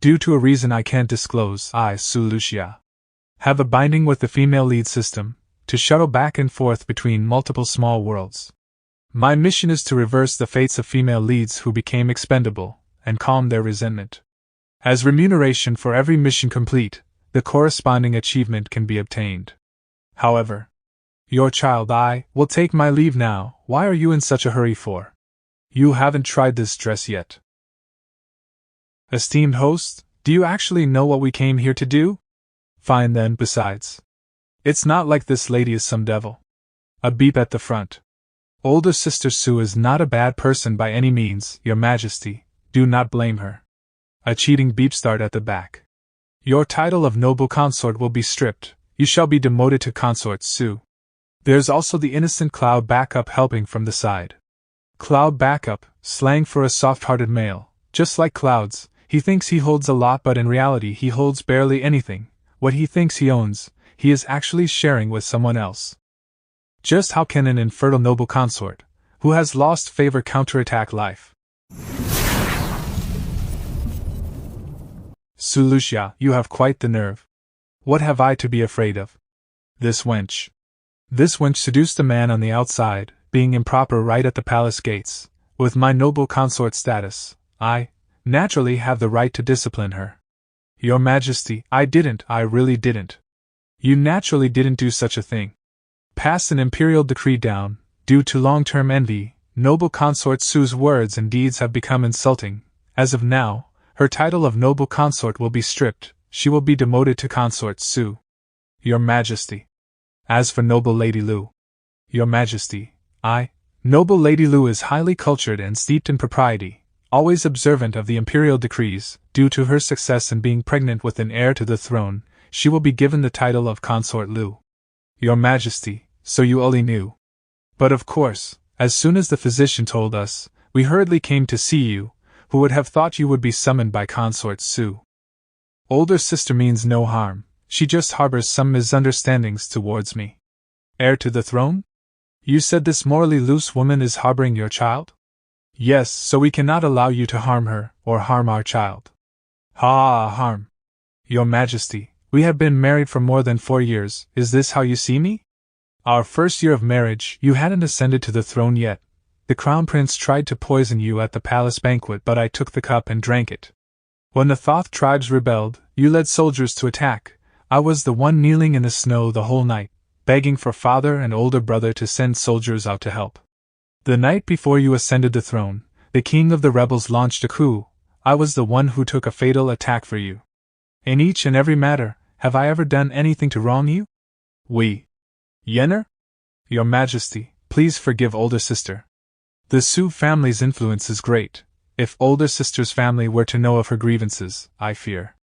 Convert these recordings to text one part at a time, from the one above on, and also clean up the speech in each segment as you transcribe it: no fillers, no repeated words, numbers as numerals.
Due to a reason I can't disclose, I, Lüxia, have a binding with the Female Lead System to shuttle back and forth between multiple small worlds. My mission is to reverse the fates of female leads who became expendable and calm their resentment. As remuneration for every mission complete, the corresponding achievement can be obtained. However, your child, I will take my leave now. Why are you in such a hurry for? You haven't tried this dress yet. Esteemed host, do you actually know what we came here to do? Fine then, besides. It's not like this lady is some devil. A beep at the front. Older Sister Sue is not a bad person by any means, Your Majesty, do not blame her. A cheating beep start at the back. Your title of noble consort will be stripped, you shall be demoted to consort Sue. There's also the innocent Cloud backup helping from the side. Cloud backup, slang for a soft-hearted male, just like Cloud's, he thinks he holds a lot but in reality he holds barely anything. What he thinks he owns, he is actually sharing with someone else. Just how can an infertile noble consort, who has lost favor, counterattack life? Lüxia, you have quite the nerve. What have I to be afraid of? This wench. This wench seduced a man on the outside, being improper right at the palace gates. With my noble consort status, I, naturally have the right to discipline her. Your Majesty, I really didn't. You naturally didn't do such a thing. Pass an imperial decree down, due to long-term envy, noble consort Sue's words and deeds have become insulting. As of now, her title of noble consort will be stripped, she will be demoted to consort Sue. Your Majesty. As for noble Lady Lu. Your Majesty, noble Lady Lu is highly cultured and steeped in propriety, always observant of the imperial decrees. Due to her success in being pregnant with an heir to the throne, she will be given the title of Consort Lu. Your Majesty, so you only knew. But of course, as soon as the physician told us, we hurriedly came to see you. Who would have thought you would be summoned by Consort Sue? Older sister means no harm, she just harbors some misunderstandings towards me. Heir to the throne? You said this morally loose woman is harboring your child? Yes, so we cannot allow you to harm her, or harm our child. Harm. Your Majesty, we have been married for more than 4 years, is this how you see me? Our first year of marriage, you hadn't ascended to the throne yet. The Crown Prince tried to poison you at the palace banquet, but I took the cup and drank it. When the Thoth tribes rebelled, you led soldiers to attack. I was the one kneeling in the snow the whole night, begging for father and older brother to send soldiers out to help. The night before you ascended the throne, the king of the rebels launched a coup. I was the one who took a fatal attack for you. In each and every matter, have I ever done anything to wrong you? Yenner? Your Majesty, please forgive older sister. The Sue family's influence is great. If older sister's family were to know of her grievances, I fear.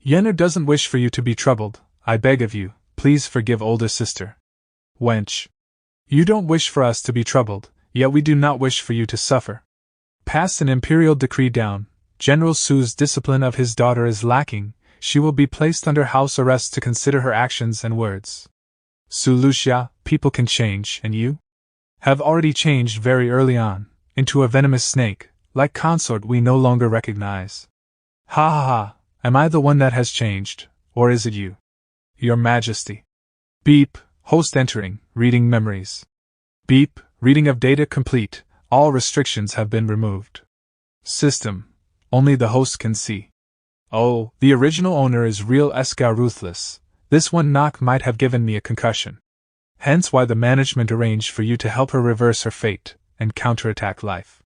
Yenner doesn't wish for you to be troubled. I beg of you, please forgive older sister. Wench. You don't wish for us to be troubled, yet we do not wish for you to suffer. Pass an imperial decree down. General Sue's discipline of his daughter is lacking. She will be placed under house arrest to consider her actions and words. Lüxia, people can change, and you? Have already changed very early on, into a venomous snake, like consort we no longer recognize. Ha, am I the one that has changed, or is it you? Your Majesty. Beep, host entering, reading memories. Beep, reading of data complete, all restrictions have been removed. System, only the host can see. Oh, the original owner is real Esca ruthless. This one knock might have given me a concussion. Hence why the management arranged for you to help her reverse her fate and counterattack life.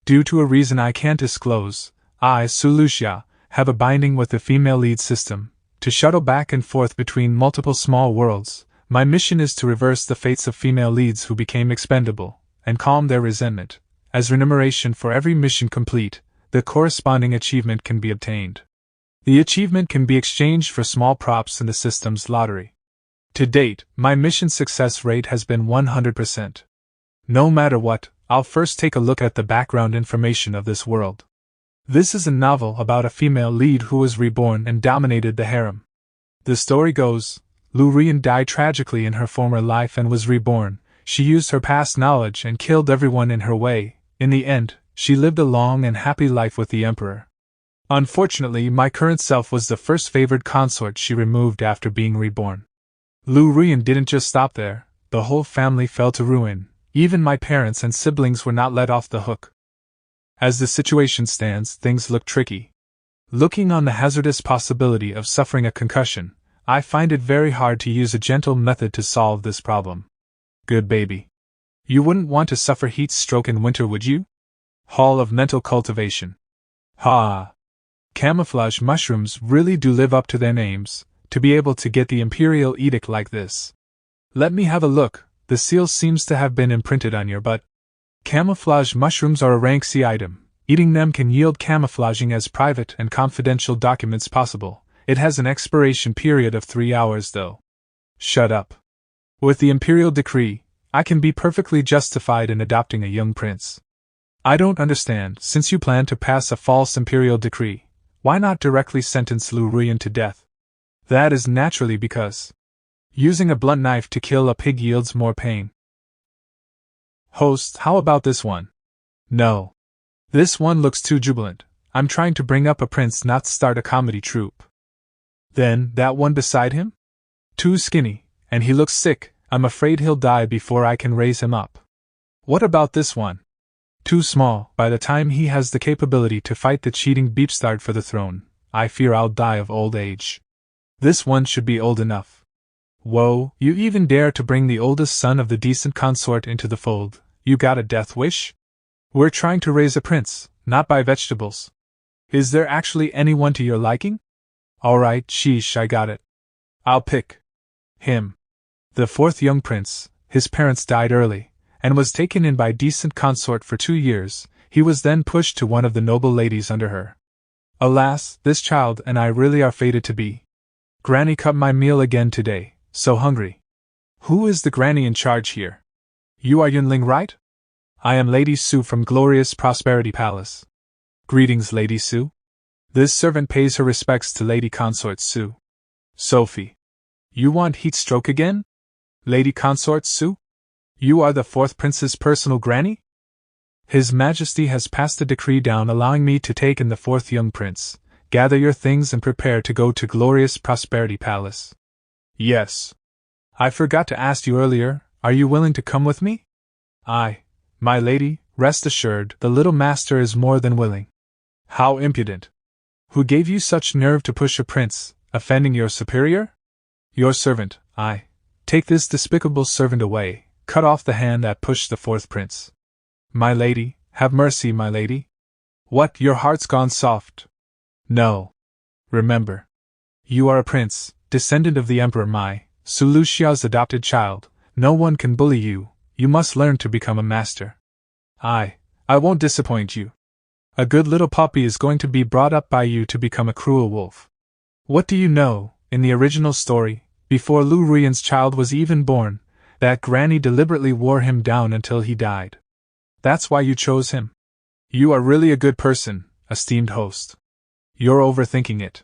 Due to a reason I can't disclose, I, Lüxia, have a binding with the Female Lead System to shuttle back and forth between multiple small worlds. My mission is to reverse the fates of female leads who became expendable and calm their resentment. As remuneration for every mission complete, the corresponding achievement can be obtained. The achievement can be exchanged for small props in the system's lottery. To date, my mission success rate has been 100%. No matter what, I'll first take a look at the background information of this world. This is a novel about a female lead who was reborn and dominated the harem. The story goes, Lu Rian died tragically in her former life and was reborn. She used her past knowledge and killed everyone in her way. In the end, she lived a long and happy life with the emperor. Unfortunately, my current self was the first favored consort she removed after being reborn. Lüxia didn't just stop there, the whole family fell to ruin, even my parents and siblings were not let off the hook. As the situation stands, things look tricky. Looking on the hazardous possibility of suffering a concussion, I find it very hard to use a gentle method to solve this problem. Good baby. You wouldn't want to suffer heat stroke in winter, would you? Hall of Mental Cultivation. Ha! Camouflage mushrooms really do live up to their names, to be able to get the imperial edict like this. Let me have a look, the seal seems to have been imprinted on your butt. Camouflage mushrooms are a rank C item. Eating them can yield camouflaging as private and confidential documents possible. It has an expiration period of 3 hours though. Shut up. With the imperial decree, I can be perfectly justified in adopting a young prince. I don't understand, since you plan to pass a false imperial decree, why not directly sentence Lüxia to death? That is naturally because using a blunt knife to kill a pig yields more pain. Host, how about this one? No. This one looks too jubilant. I'm trying to bring up a prince, not start a comedy troupe. Then, that one beside him? Too skinny, and he looks sick. I'm afraid he'll die before I can raise him up. What about this one? Too small. By the time he has the capability to fight the cheating beepstard for the throne, I fear I'll die of old age. This one should be old enough. Whoa, you even dare to bring the oldest son of the decent consort into the fold. You got a death wish? We're trying to raise a prince, not buy vegetables. Is there actually anyone to your liking? Alright, sheesh, I got it. I'll pick him. The fourth young prince, his parents died early, and was taken in by decent consort for 2 years. He was then pushed to one of the noble ladies under her. Alas, this child and I really are fated to be. Granny cut my meal again today, so hungry. Who is the granny in charge here? You are Yunling, right? I am Lady Su from Glorious Prosperity Palace. Greetings, Lady Su. This servant pays her respects to Lady Consort Su. Sophie. You want heat stroke again? Lady Consort Su? You are the fourth prince's personal granny? His Majesty has passed a decree down allowing me to take in the fourth young prince. Gather your things and prepare to go to Glorious Prosperity Palace. Yes. I forgot to ask you earlier, are you willing to come with me? Aye, my lady, rest assured, the little master is more than willing. How impudent. Who gave you such nerve to push a prince, offending your superior? Your servant, I. Take this despicable servant away, cut off the hand that pushed the fourth prince. My lady, have mercy, my lady. What, your heart's gone soft? No. Remember. You are a prince, descendant of the Emperor Mai, Lüxia's adopted child. No one can bully you, you must learn to become a master. I won't disappoint you. A good little puppy is going to be brought up by you to become a cruel wolf. What do you know, in the original story, before Lüxia's child was even born, that granny deliberately wore him down until he died. That's why you chose him. You are really a good person, esteemed host. You're overthinking it.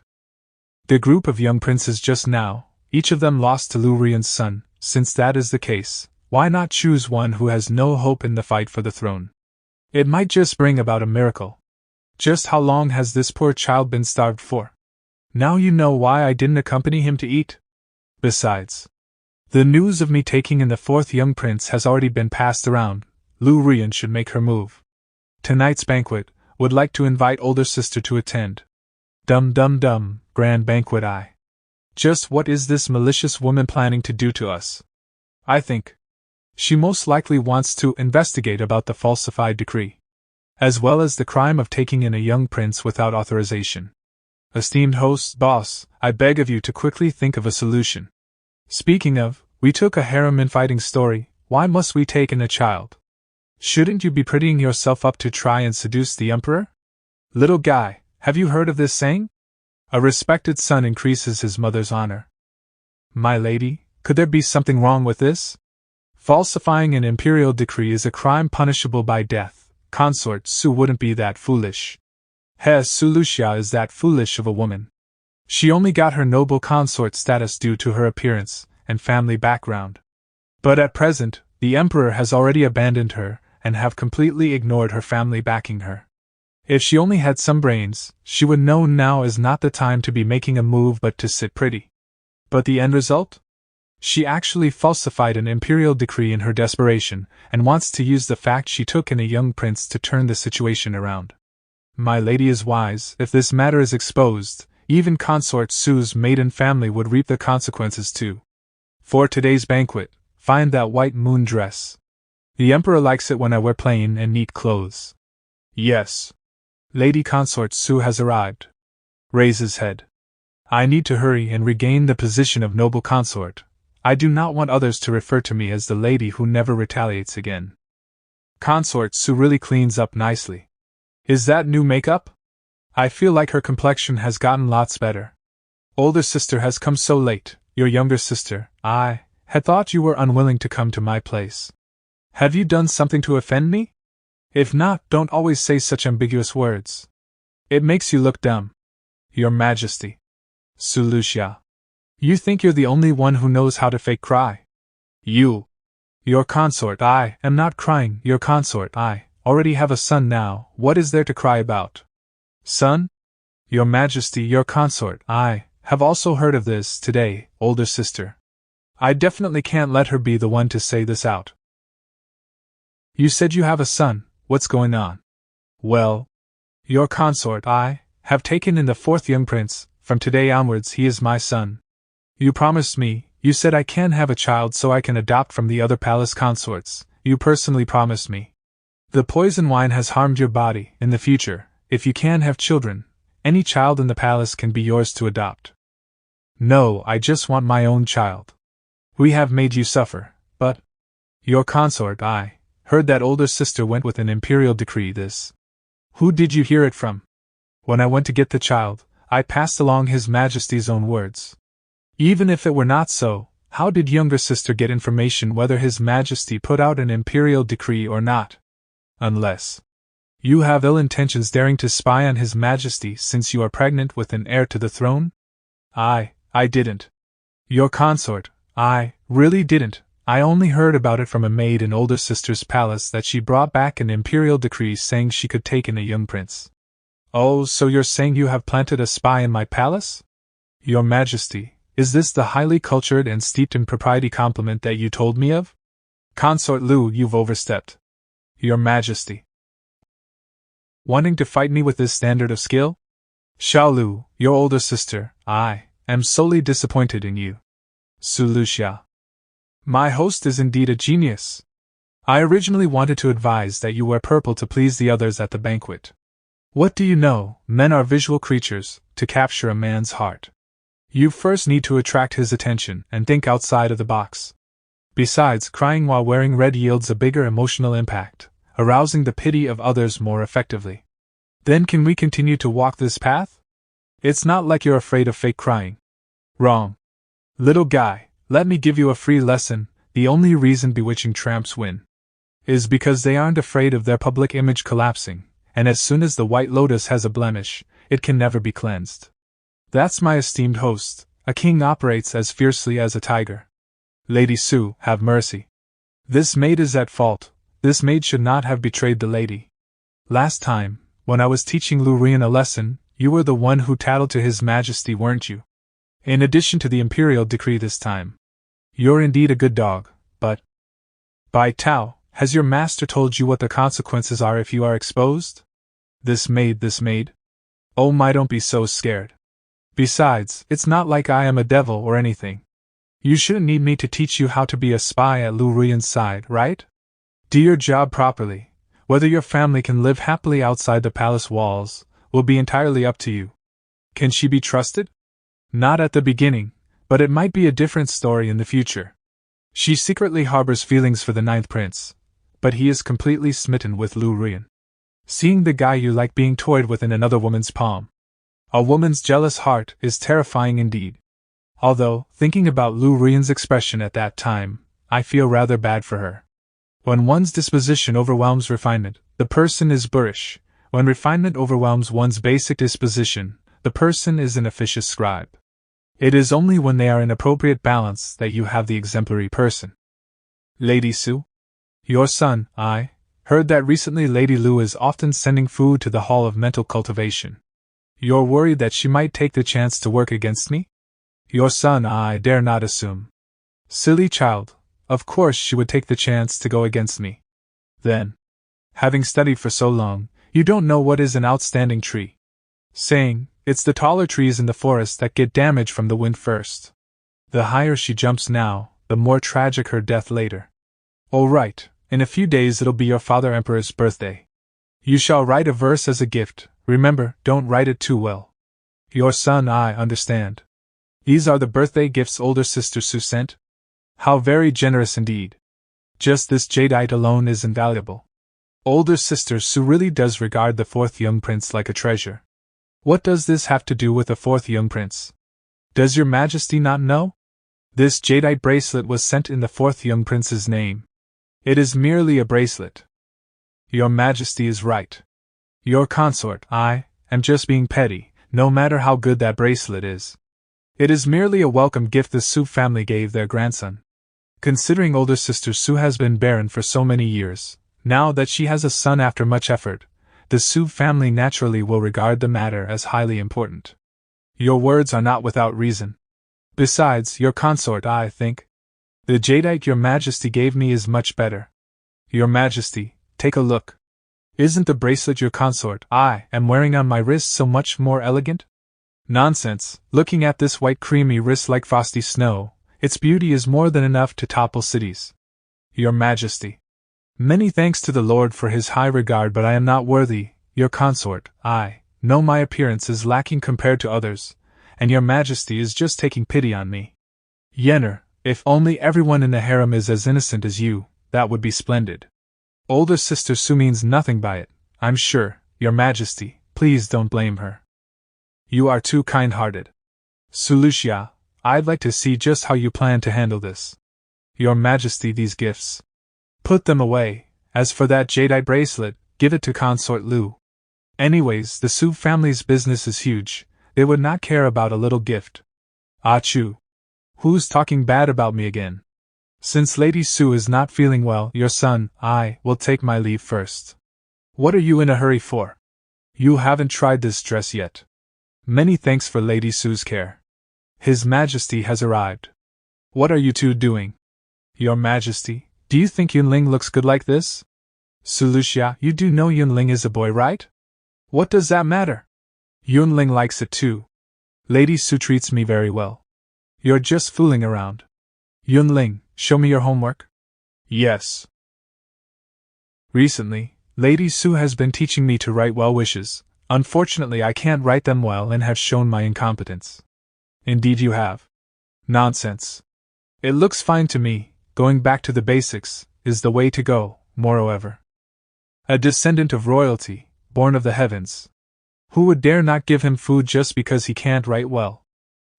The group of young princes just now, each of them lost to Lüxia's son. Since that is the case, why not choose one who has no hope in the fight for the throne? It might just bring about a miracle. Just how long has this poor child been starved for? Now you know why I didn't accompany him to eat. Besides, the news of me taking in the fourth young prince has already been passed around. Lüxia should make her move. Tonight's banquet, would like to invite older sister to attend. Dum, grand banquet. Just what is this malicious woman planning to do to us? I think she most likely wants to investigate about the falsified decree, as well as the crime of taking in a young prince without authorization. Esteemed host, boss, I beg of you to quickly think of a solution. Speaking of, we took a harem infighting story, why must we take in a child? Shouldn't you be prettying yourself up to try and seduce the emperor? Little guy, have you heard of this saying? A respected son increases his mother's honor. My lady, could there be something wrong with this? Falsifying an imperial decree is a crime punishable by death. Consort Su wouldn't be that foolish. Lüxia is that foolish of a woman. She only got her noble consort status due to her appearance and family background. But at present, the emperor has already abandoned her and have completely ignored her family backing her. If she only had some brains, she would know now is not the time to be making a move but to sit pretty. But the end result? She actually falsified an imperial decree in her desperation, and wants to use the fact she took in a young prince to turn the situation around. My lady is wise. If this matter is exposed, even Consort Su's maiden family would reap the consequences too. For today's banquet, find that white moon dress. The emperor likes it when I wear plain and neat clothes. Yes. Lady Consort Su has arrived. Raises head. I need to hurry and regain the position of noble consort. I do not want others to refer to me as the lady who never retaliates again. Consort Su really cleans up nicely. Is that new makeup? I feel like her complexion has gotten lots better. Older sister has come so late. Your younger sister, I had thought you were unwilling to come to my place. Have you done something to offend me? If not, don't always say such ambiguous words. It makes you look dumb. Your Majesty. Lüxia. You think you're the only one who knows how to fake cry? Your consort. I am not crying. Your consort. I already have a son now. What is there to cry about? Son? Your Majesty, your consort. I have also heard of this today, older sister. I definitely can't let her be the one to say this out. You said you have a son. What's going on? Well, your consort. I have taken in the fourth young prince. From today onwards he is my son. You promised me. You said I can have a child so I can adopt from the other palace consorts. You personally promised me. The poison wine has harmed your body. In the future, if you can have children, any child in the palace can be yours to adopt. No, I just want my own child. We have made you suffer, but your consort. I heard that older sister went with an imperial decree this. Who did you hear it from? When I went to get the child, I passed along His Majesty's own words. Even if it were not so, how did younger sister get information whether His Majesty put out an imperial decree or not? Unless you have ill intentions daring to spy on His Majesty since you are pregnant with an heir to the throne? I didn't. Your consort, I really didn't. I only heard about it from a maid in older sister's palace that she brought back an imperial decree saying she could take in a young prince. Oh, so you're saying you have planted a spy in my palace? Your Majesty, is this the highly cultured and steeped in propriety compliment that you told me of? Consort Lu, you've overstepped. Your Majesty. Wanting to fight me with this standard of skill? Xiaolu, your older sister, I am sorely disappointed in you. Lüxia. My host is indeed a genius. I originally wanted to advise that you wear purple to please the others at the banquet. What do you know, men are visual creatures. To capture a man's heart, you first need to attract his attention and think outside of the box. Besides, crying while wearing red yields a bigger emotional impact, arousing the pity of others more effectively. Then can we continue to walk this path? It's not like you're afraid of fake crying. Wrong. Little guy, let me give you a free lesson. The only reason bewitching tramps win is because they aren't afraid of their public image collapsing, and as soon as the white lotus has a blemish, it can never be cleansed. That's my esteemed host. A king operates as fiercely as a tiger. Lady Su, have mercy. This maid is at fault. This maid should not have betrayed the lady. Last time, when I was teaching Lu Rian a lesson, you were the one who tattled to His Majesty, weren't you? In addition to the imperial decree this time. You're indeed a good dog, but by Tao, has your master told you what the consequences are if you are exposed? This maid. Oh my, don't be so scared. Besides, it's not like I am a devil or anything. You shouldn't need me to teach you how to be a spy at Lu Rian's side, right? Do your job properly. Whether your family can live happily outside the palace walls will be entirely up to you. Can she be trusted? Not at the beginning, but it might be a different story in the future. She secretly harbors feelings for the ninth prince, but he is completely smitten with Lu Rian. Seeing the guy you like being toyed with in another woman's palm. A woman's jealous heart is terrifying indeed. Although, thinking about Lu Rian's expression at that time, I feel rather bad for her. When one's disposition overwhelms refinement, the person is boorish. When refinement overwhelms one's basic disposition, the person is an officious scribe. It is only when they are in appropriate balance that you have the exemplary person. Lady Su? Your son, Heard that recently Lady Lu is often sending food to the Hall of Mental Cultivation. You're worried that she might take the chance to work against me? Your son, I dare not assume. Silly child, of course she would take the chance to go against me. Then, having studied for so long, you don't know what is an outstanding tree. Saying, it's the taller trees in the forest that get damage from the wind first. The higher she jumps now, the more tragic her death later. All right, in a few days it'll be your father Emperor's birthday. You shall write a verse as a gift, remember, don't write it too well. Your son, I understand. These are the birthday gifts older sister Su sent? How very generous indeed. Just this jadeite alone is invaluable. Older sister Su really does regard the fourth young prince like a treasure. What does this have to do with the fourth young prince? Does your majesty not know? This jadeite bracelet was sent in the fourth young prince's name. It is merely a bracelet. Your majesty is right. Your consort, I, am just being petty, no matter how good that bracelet is. It is merely a welcome gift the Su family gave their grandson. Considering older sister Su has been barren for so many years, now that she has a son after much effort, the Su family naturally will regard the matter as highly important. Your words are not without reason. Besides, your consort, I think. The jadeite your majesty gave me is much better. Your majesty, take a look. Isn't the bracelet your consort, I, am wearing on my wrist so much more elegant? Nonsense, looking at this white creamy wrist like frosty snow, its beauty is more than enough to topple cities. Your majesty. Many thanks to the Lord for his high regard, but I am not worthy, your consort, I, know my appearance is lacking compared to others, and your majesty is just taking pity on me. Yenner, if only everyone in the harem is as innocent as you, that would be splendid. Older sister Su means nothing by it, I'm sure, your majesty, please don't blame her. You are too kind-hearted. Lüxia, I'd like to see just how you plan to handle this. Your majesty, these gifts. Put them away. As for that jadeite bracelet, give it to Consort Lu. Anyways, the Su family's business is huge, they would not care about a little gift. Achoo. Who's talking bad about me again? Since Lady Su is not feeling well, your son, I, will take my leave first. What are you in a hurry for? You haven't tried this dress yet. Many thanks for Lady Su's care. His Majesty has arrived. What are you two doing? Your Majesty, do you think Yunling looks good like this? Lüxia, you do know Yunling is a boy, right? What does that matter? Yunling likes it too. Lady Su treats me very well. You're just fooling around. Yunling, show me your homework. Yes. Recently, Lady Su has been teaching me to write well wishes. Unfortunately, I can't write them well and have shown my incompetence. Indeed you have. Nonsense. It looks fine to me. Going back to the basics is the way to go, moreover. A descendant of royalty, born of the heavens. Who would dare not give him food just because he can't write well?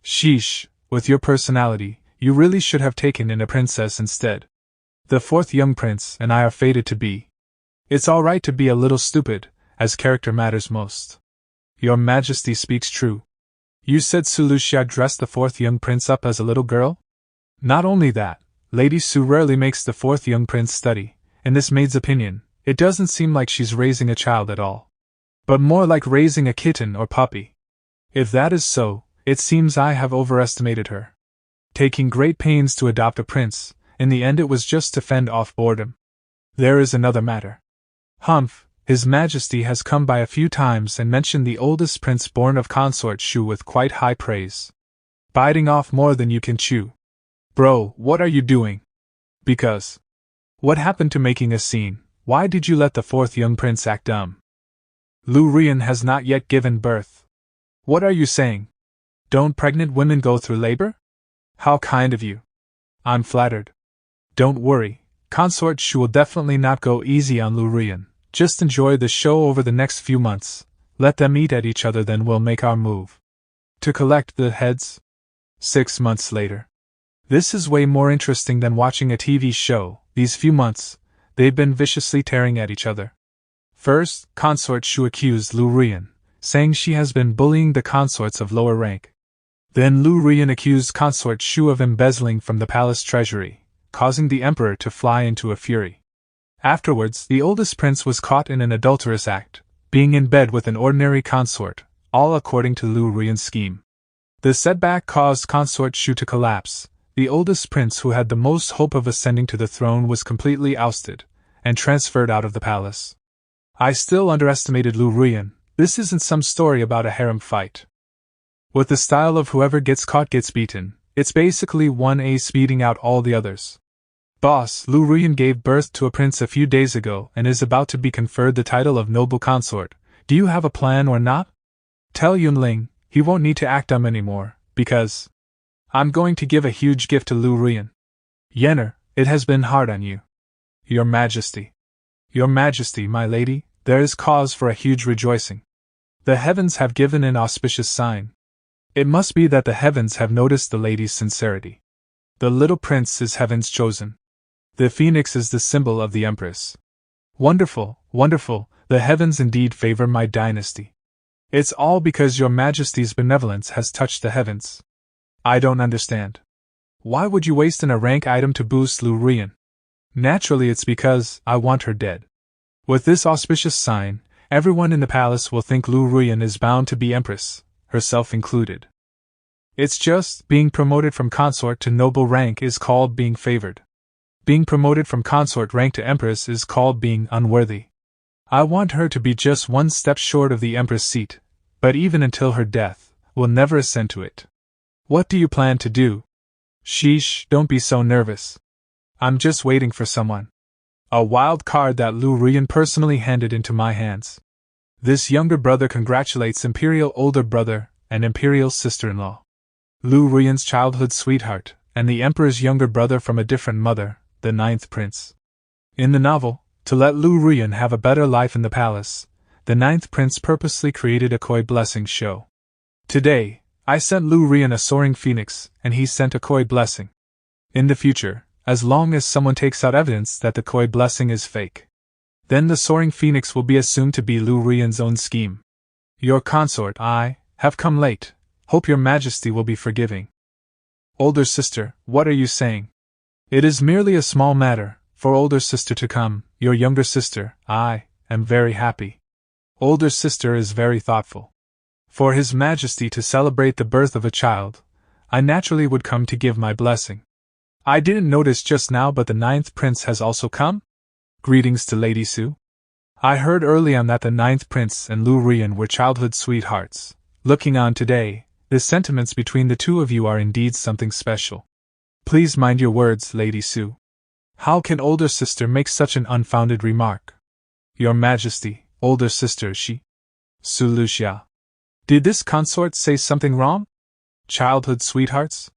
Sheesh, with your personality, you really should have taken in a princess instead. The fourth young prince and I are fated to be. It's all right to be a little stupid, as character matters most. Your Majesty speaks true. You said Lüxia dressed the fourth young prince up as a little girl? Not only that, Lady Su rarely makes the fourth young prince study. In this maid's opinion, it doesn't seem like she's raising a child at all, but more like raising a kitten or puppy. If that is so, it seems I have overestimated her. Taking great pains to adopt a prince, in the end it was just to fend off boredom. There is another matter. Humph, His Majesty has come by a few times and mentioned the oldest prince born of Consort Shu with quite high praise. Biting off more than you can chew. Bro, what are you doing? Because. What happened to making a scene? Why did you let the fourth young prince act dumb? Lu Rian has not yet given birth. What are you saying? Don't pregnant women go through labor? How kind of you. I'm flattered. Don't worry, Consort Shu will definitely not go easy on Lu Rian. Just enjoy the show over the next few months. Let them eat at each other, then we'll make our move. To collect the heads? 6 months later. This is way more interesting than watching a TV show. These few months, they've been viciously tearing at each other. First, Consort Shu accused Lu Rian, saying she has been bullying the consorts of lower rank. Then Lu Rian accused Consort Shu of embezzling from the palace treasury, causing the emperor to fly into a fury. Afterwards, the oldest prince was caught in an adulterous act, being in bed with an ordinary consort, all according to Lu Ruiyan's scheme. The setback caused Consort Shu to collapse. The oldest prince who had the most hope of ascending to the throne was completely ousted, and transferred out of the palace. I still underestimated Lu Ruiyan. This isn't some story about a harem fight. With the style of whoever gets caught gets beaten, it's basically one ace beating out all the others. Boss, Lu Ruiyan gave birth to a prince a few days ago and is about to be conferred the title of noble consort. Do you have a plan or not? Tell Yunling, he won't need to act dumb anymore, because I'm going to give a huge gift to Lu Ruiyan. Yenner, it has been hard on you. Your Majesty. Your Majesty, my lady, there is cause for a huge rejoicing. The heavens have given an auspicious sign. It must be that the heavens have noticed the lady's sincerity. The little prince is heaven's chosen. The phoenix is the symbol of the empress. Wonderful, wonderful, the heavens indeed favor my dynasty. It's all because your Majesty's benevolence has touched the heavens. I don't understand. Why would you waste a rank item to boost Lu Ruiyan? Naturally it's because I want her dead. With this auspicious sign, everyone in the palace will think Lu Ruiyan is bound to be empress, herself included. It's just, being promoted from consort to noble rank is called being favored. Being promoted from consort rank to empress is called being unworthy. I want her to be just one step short of the empress seat, but even until her death, will never ascend to it. What do you plan to do? Sheesh, don't be so nervous. I'm just waiting for someone. A wild card that Lu Ruiyan personally handed into my hands. This younger brother congratulates imperial older brother and imperial sister-in-law. Lu Ruiyan's childhood sweetheart, and the emperor's younger brother from a different mother, the 9th prince. In the novel, to let Lu Ruiyan have a better life in the palace, the 9th prince purposely created a koi blessing show. Today, I sent Lu Ruiyan a soaring phoenix, and he sent a koi blessing. In the future, as long as someone takes out evidence that the koi blessing is fake, then the soaring phoenix will be assumed to be Lu Ruiyan's own scheme. Your consort, I, have come late. Hope your Majesty will be forgiving. Older sister, what are you saying? It is merely a small matter, for older sister to come, your younger sister, I, am very happy. Older sister is very thoughtful. For His Majesty to celebrate the birth of a child, I naturally would come to give my blessing. I didn't notice just now, but the 9th prince has also come? Greetings to Lady Su. I heard early on that the 9th prince and Lu Ruiyan were childhood sweethearts. Looking on today, the sentiments between the two of you are indeed something special. Please mind your words, Lady Su. How can older sister make such an unfounded remark? Your Majesty, older sister, she. Su Lüxia. Did this consort say something wrong? Childhood sweethearts?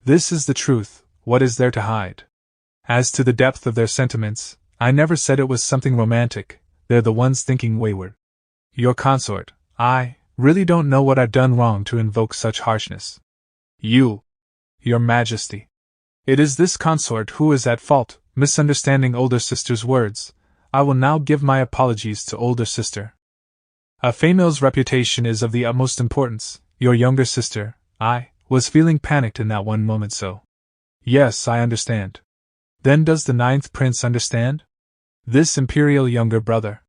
This is the truth, what is there to hide? As to the depth of their sentiments, I never said it was something romantic, they're the ones thinking wayward. Your consort, I, really don't know what I've done wrong to invoke such harshness. You. Your Majesty. It is this consort who is at fault, misunderstanding older sister's words. I will now give my apologies to older sister. A female's reputation is of the utmost importance. Your younger sister, I, was feeling panicked in that one moment, so. Yes, I understand. Then does the 9th prince understand? This imperial younger brother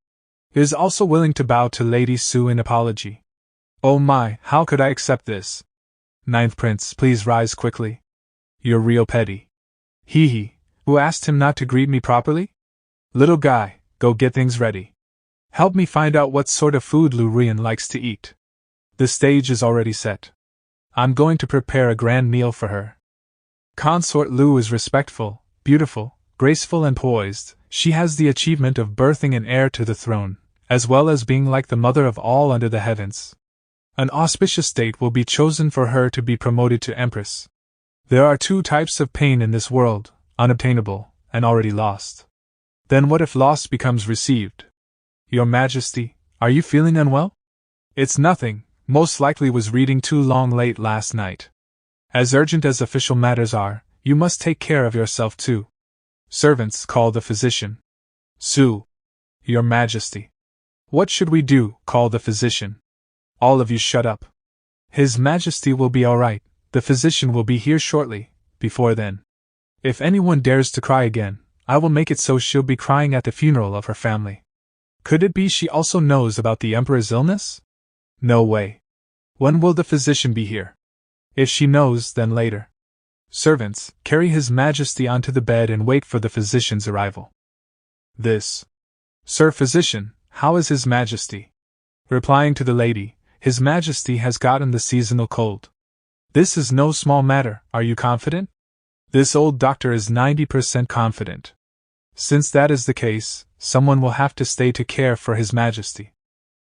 is also willing to bow to Lady Su in apology. Oh my, how could I accept this? 9th prince, please rise quickly. You're real petty. Hee, who asked him not to greet me properly? Little guy, go get things ready. Help me find out what sort of food Lu Ruiyan likes to eat. The stage is already set. I'm going to prepare a grand meal for her. Consort Lu is respectful, beautiful, graceful and poised. She has the achievement of birthing an heir to the throne, as well as being like the mother of all under the heavens. An auspicious date will be chosen for her to be promoted to empress. There are two types of pain in this world, unobtainable, and already lost. Then what if lost becomes received? Your Majesty, are you feeling unwell? It's nothing, most likely was reading too long late last night. As urgent as official matters are, you must take care of yourself too. Servants, call the physician. Su. Your Majesty. What should we do? Call the physician. All of you shut up. His Majesty will be all right. The physician will be here shortly. Before then, if anyone dares to cry again, I will make it so she'll be crying at the funeral of her family. Could it be she also knows about the Emperor's illness? No way. When will the physician be here? If she knows, then later. Servants, carry His Majesty onto the bed and wait for the physician's arrival. This. Sir Physician, how is His Majesty? Replying to the lady, His Majesty has gotten the seasonal cold. This is no small matter, are you confident? This old doctor is 90% confident. Since that is the case, someone will have to stay to care for His Majesty.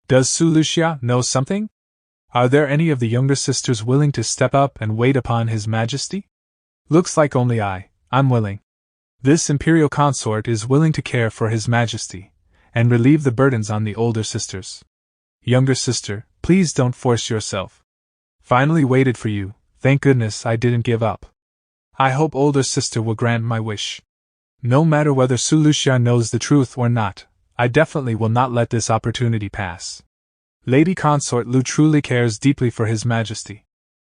Does Lüxia know something? Are there any of the younger sisters willing to step up and wait upon His Majesty? Looks like only I'm willing. This imperial consort is willing to care for His Majesty, and relieve the burdens on the older sisters. Younger sister, please don't force yourself. Finally waited for you, thank goodness I didn't give up. I hope older sister will grant my wish. No matter whether Lüxia knows the truth or not, I definitely will not let this opportunity pass. Lady Consort Lu truly cares deeply for His Majesty.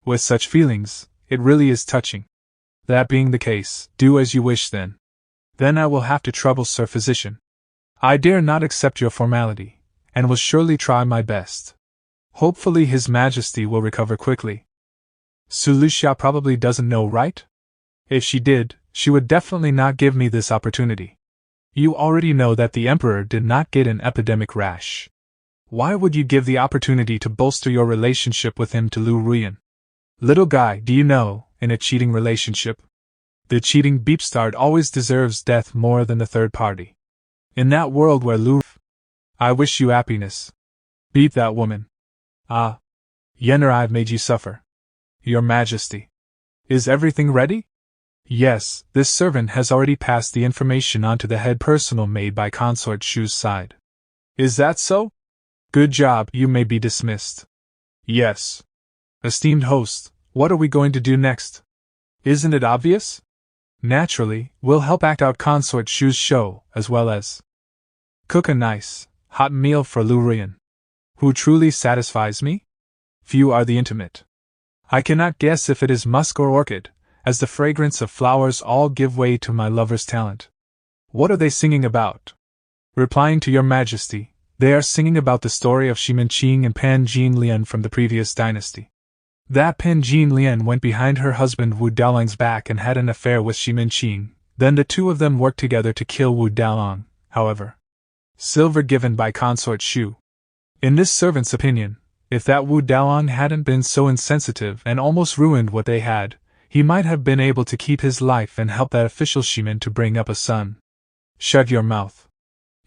With such feelings, it really is touching. That being the case, do as you wish then. Then I will have to trouble Sir Physician. I dare not accept your formality, and will surely try my best. Hopefully His Majesty will recover quickly. Lüxia probably doesn't know, right? If she did, she would definitely not give me this opportunity. You already know that the Emperor did not get an epidemic rash. Why would you give the opportunity to bolster your relationship with him to Lu Ruyan? Little guy, do you know, in a cheating relationship, the cheating beepstard always deserves death more than the third party. In that world where I wish you happiness. Beat that woman. Yenner, I've made you suffer. Your Majesty. Is everything ready? Yes, this servant has already passed the information on to the head personal maid by Consort Shu's side. Is that so? Good job, you may be dismissed. Yes. Esteemed host, what are we going to do next? Isn't it obvious? Naturally, we'll help act out Consort Shu's show, as well as cook a nice, hot meal for Lu Ruyan. Who truly satisfies me? Few are the intimate. I cannot guess if it is musk or orchid, as the fragrance of flowers all give way to my lover's talent. What are they singing about? Replying to your Majesty, they are singing about the story of Shimin Qing and Pan Jin Lian from the previous dynasty. That Pan Jin Lian went behind her husband Wu Daolang's back and had an affair with Shimin Qing, then the two of them worked together to kill Wu Daolang, however. Silver given by Consort Shu. In this servant's opinion, if that Wu Daolang hadn't been so insensitive and almost ruined what they had, he might have been able to keep his life and help that official Shimin to bring up a son. Shut your mouth.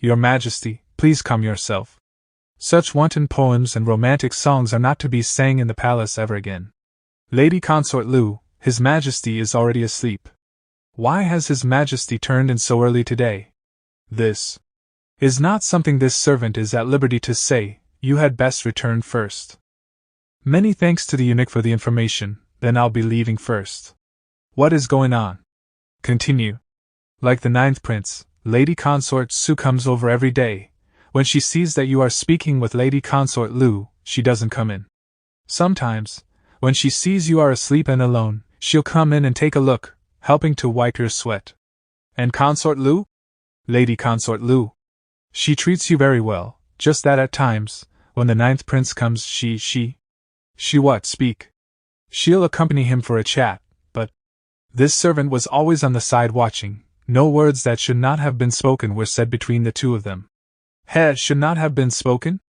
Your Majesty, please calm yourself. Such wanton poems and romantic songs are not to be sang in the palace ever again. Lady Consort Lu, His Majesty is already asleep. Why has His Majesty turned in so early today? This is not something this servant is at liberty to say. You had best return first. Many thanks to the eunuch for the information, then I'll be leaving first. What is going on? Continue. Like the ninth prince, Lady Consort Su comes over every day. When she sees that you are speaking with Lady Consort Lu, she doesn't come in. Sometimes, when she sees you are asleep and alone, she'll come in and take a look, helping to wipe your sweat. And Consort Lu? Lady Consort Lu. She treats you very well, just that at times, when the ninth prince comes, she what, speak? She'll accompany him for a chat, but this servant was always on the side watching. No words that should not have been spoken were said between the two of them. Should not have been spoken?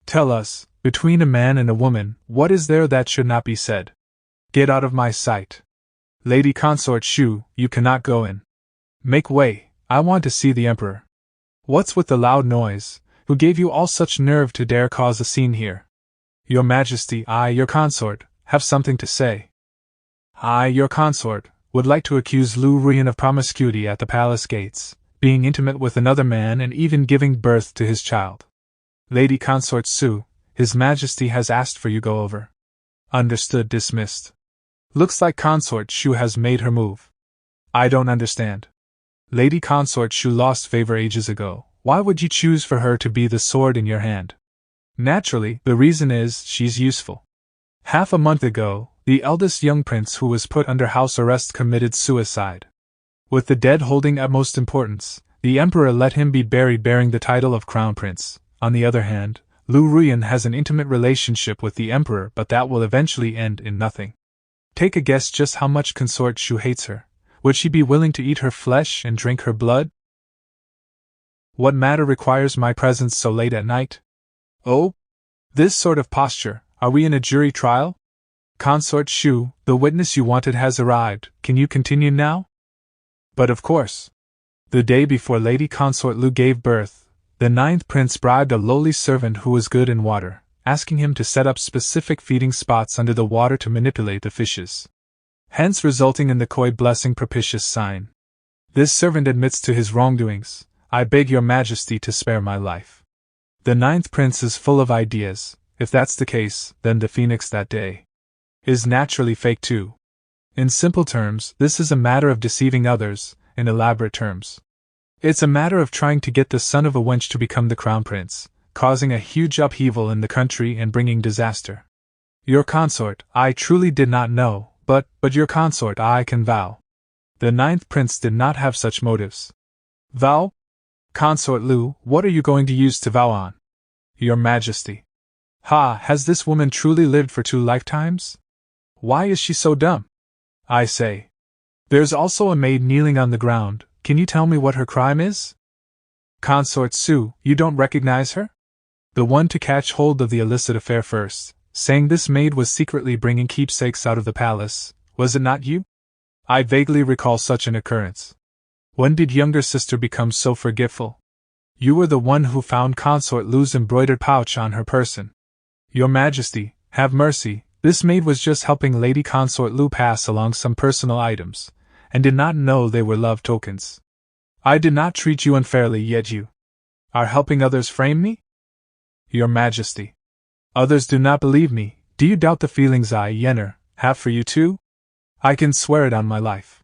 Tell us, between a man and a woman, what is there that should not be said? Get out of my sight. Lady Consort Shu, you cannot go in. Make way, I want to see the Emperor. What's with the loud noise? Who gave you all such nerve to dare cause a scene here? Your Majesty, I, your consort, have something to say. I, your consort, would like to accuse Lu Ruyan of promiscuity at the palace gates, being intimate with another man and even giving birth to his child. Lady Consort Su, His Majesty has asked for you go over. Understood, dismissed. Looks like Consort Shu has made her move. I don't understand. Lady Consort Shu lost favor ages ago. Why would you choose for her to be the sword in your hand? Naturally, the reason is she's useful. Half a month ago, the eldest young prince who was put under house arrest committed suicide. With the dead holding utmost importance, the emperor let him be buried bearing the title of crown prince. On the other hand, Lu Ruyan has an intimate relationship with the emperor, but that will eventually end in nothing. Take a guess just how much Consort Shu hates her. Would she be willing to eat her flesh and drink her blood? What matter requires my presence so late at night? Oh? This sort of posture, are we in a jury trial? Consort Shu, the witness you wanted has arrived, can you continue now? But of course. The day before Lady Consort Lu gave birth, the 9th prince bribed a lowly servant who was good in water, asking him to set up specific feeding spots under the water to manipulate the fishes. Hence resulting in the koi blessing propitious sign. This servant admits to his wrongdoings. I beg your majesty to spare my life. The 9th prince is full of ideas. If that's the case, then the phoenix that day is naturally fake too. In simple terms, this is a matter of deceiving others. In elaborate terms, it's a matter of trying to get the son of a wench to become the crown prince, causing a huge upheaval in the country and bringing disaster. Your consort, I truly did not know, but your consort, I can vow. The 9th prince did not have such motives. Vow? Consort Lu, what are you going to use to vow on? Your Majesty. Ha, has this woman truly lived for 2 lifetimes? Why is she so dumb? I say. There's also a maid kneeling on the ground, can you tell me what her crime is? Consort Su, you don't recognize her? The one to catch hold of the illicit affair first, saying this maid was secretly bringing keepsakes out of the palace, was it not you? I vaguely recall such an occurrence. When did younger sister become so forgetful? You were the one who found Consort Lu's embroidered pouch on her person. Your Majesty, have mercy, this maid was just helping Lady Consort Lu pass along some personal items, and did not know they were love tokens. I did not treat you unfairly, yet you are helping others frame me? Your Majesty. Others do not believe me. Do you doubt the feelings I, Yenner, have for you too? I can swear it on my life.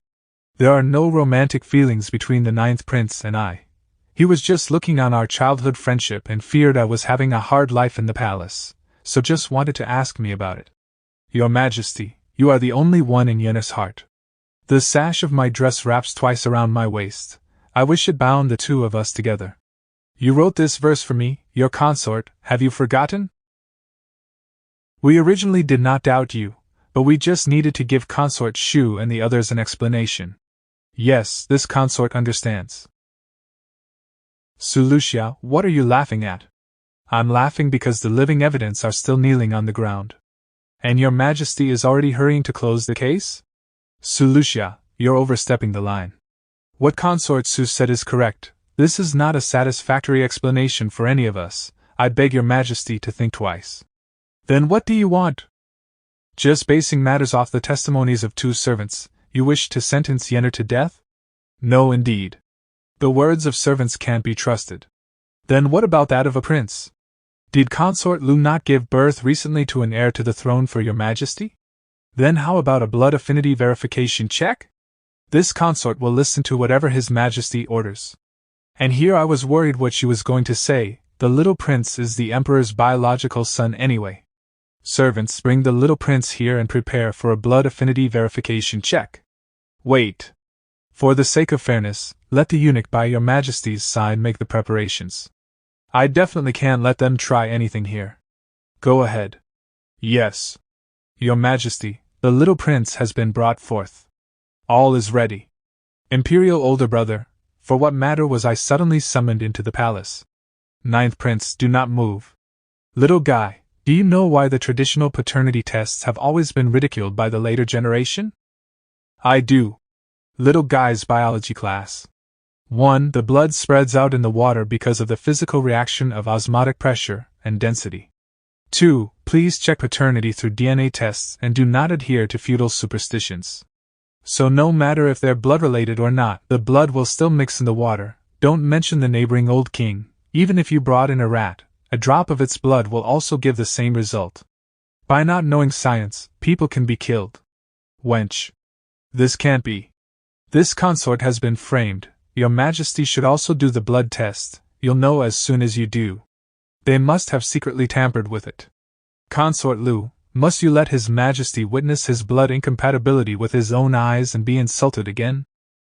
There are no romantic feelings between the 9th prince and I. He was just looking on our childhood friendship and feared I was having a hard life in the palace, so just wanted to ask me about it. Your Majesty, you are the only one in Yenner's heart. The sash of my dress wraps twice around my waist. I wish it bound the 2 of us together. You wrote this verse for me, your consort, have you forgotten? We originally did not doubt you, but we just needed to give Consort Shu and the others an explanation. Yes, this consort understands. Lüxia, what are you laughing at? I'm laughing because the living evidence are still kneeling on the ground. And your Majesty is already hurrying to close the case? Lüxia, you're overstepping the line. What Consort Su said is correct. This is not a satisfactory explanation for any of us. I beg your Majesty to think twice. Then what do you want? Just basing matters off the testimonies of 2 servants, you wish to sentence Yenner to death? No, indeed. The words of servants can't be trusted. Then what about that of a prince? Did Consort Lu not give birth recently to an heir to the throne for your Majesty? Then how about a blood affinity verification check? This consort will listen to whatever His Majesty orders. And here I was worried what she was going to say, the little prince is the Emperor's biological son anyway. Servants, bring the little prince here and prepare for a blood affinity verification check. Wait. For the sake of fairness, let the eunuch by your Majesty's side make the preparations. I definitely can't let them try anything here. Go ahead. Yes. Your Majesty, the little prince has been brought forth. All is ready. Imperial older brother, for what matter was I suddenly summoned into the palace? 9th prince, do not move. Little guy, do you know why the traditional paternity tests have always been ridiculed by the later generation? I do. Little guy's biology class. 1. The blood spreads out in the water because of the physical reaction of osmotic pressure and density. 2. Please check paternity through DNA tests and do not adhere to feudal superstitions. So no matter if they're blood-related or not, the blood will still mix in the water. Don't mention the neighboring old king. Even if you brought in a rat, a drop of its blood will also give the same result. By not knowing science, people can be killed. Wench. This can't be. This consort has been framed. Your Majesty should also do the blood test. You'll know as soon as you do. They must have secretly tampered with it. Consort Lu, must you let His Majesty witness his blood incompatibility with his own eyes and be insulted again?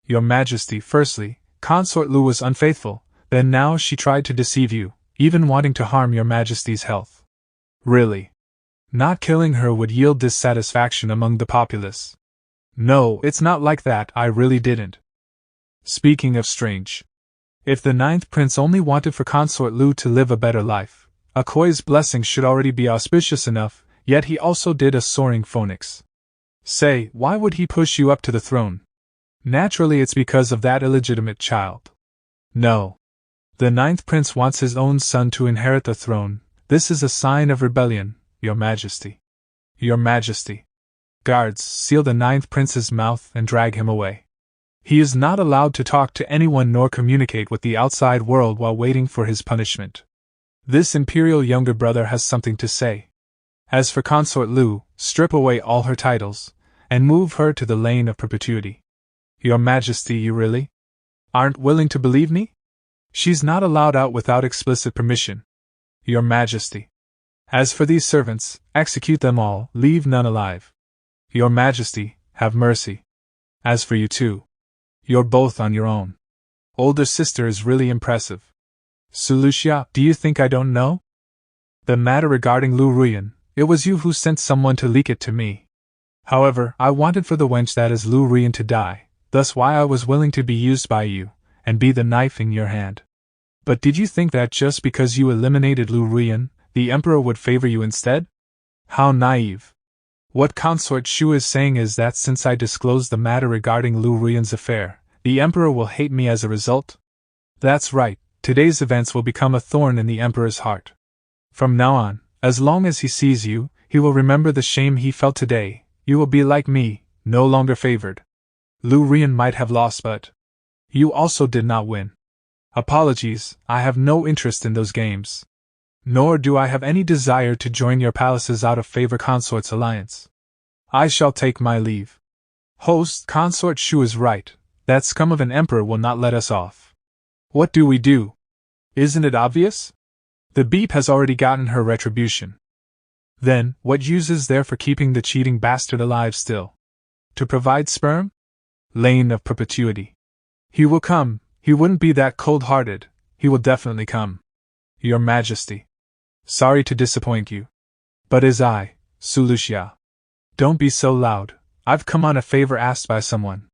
Your Majesty, firstly, Consort Lu was unfaithful, then now she tried to deceive you, even wanting to harm your Majesty's health. Really? Not killing her would yield dissatisfaction among the populace. No, it's not like that, I really didn't. Speaking of strange. If the ninth prince only wanted for Consort Lu to live a better life, Akoi's blessing should already be auspicious enough, yet he also did a soaring phoenix. Say, why would he push you up to the throne? Naturally it's because of that illegitimate child. No. The ninth prince wants his own son to inherit the throne. This is a sign of rebellion, Your Majesty. Your Majesty. Guards, seal the ninth prince's mouth and drag him away. He is not allowed to talk to anyone nor communicate with the outside world while waiting for his punishment. This imperial younger brother has something to say. As for Consort Lu, strip away all her titles, and move her to the lane of perpetuity. Your Majesty, you really aren't willing to believe me? She's not allowed out without explicit permission. Your Majesty. As for these servants, execute them all, leave none alive. Your Majesty, have mercy. As for you two, you're both on your own. Older sister is really impressive. Lüxia, do you think I don't know? The matter regarding Lu Ruyan, it was you who sent someone to leak it to me. However, I wanted for the wench that is Lu Ruyan to die, thus why I was willing to be used by you, and be the knife in your hand. But did you think that just because you eliminated Lu Ruyan, the Emperor would favor you instead? How naive. What Consort Shu is saying is that since I disclosed the matter regarding Lu Ruyan's affair, the Emperor will hate me as a result? That's right, today's events will become a thorn in the Emperor's heart. From now on, as long as he sees you, he will remember the shame he felt today. You will be like me, no longer favored. Lu Ruyan might have lost, but you also did not win. Apologies, I have no interest in those games. Nor do I have any desire to join your palace's out-of-favor consort's alliance. I shall take my leave. Host, Consort Shu is right, that scum of an emperor will not let us off. What do we do? Isn't it obvious? The beep has already gotten her retribution. Then, what use is there for keeping the cheating bastard alive still? To provide sperm? Lane of perpetuity. He will come, he wouldn't be that cold-hearted, he will definitely come. Your Majesty. Sorry to disappoint you. But as I, Lüxia. Don't be so loud, I've come on a favor asked by someone.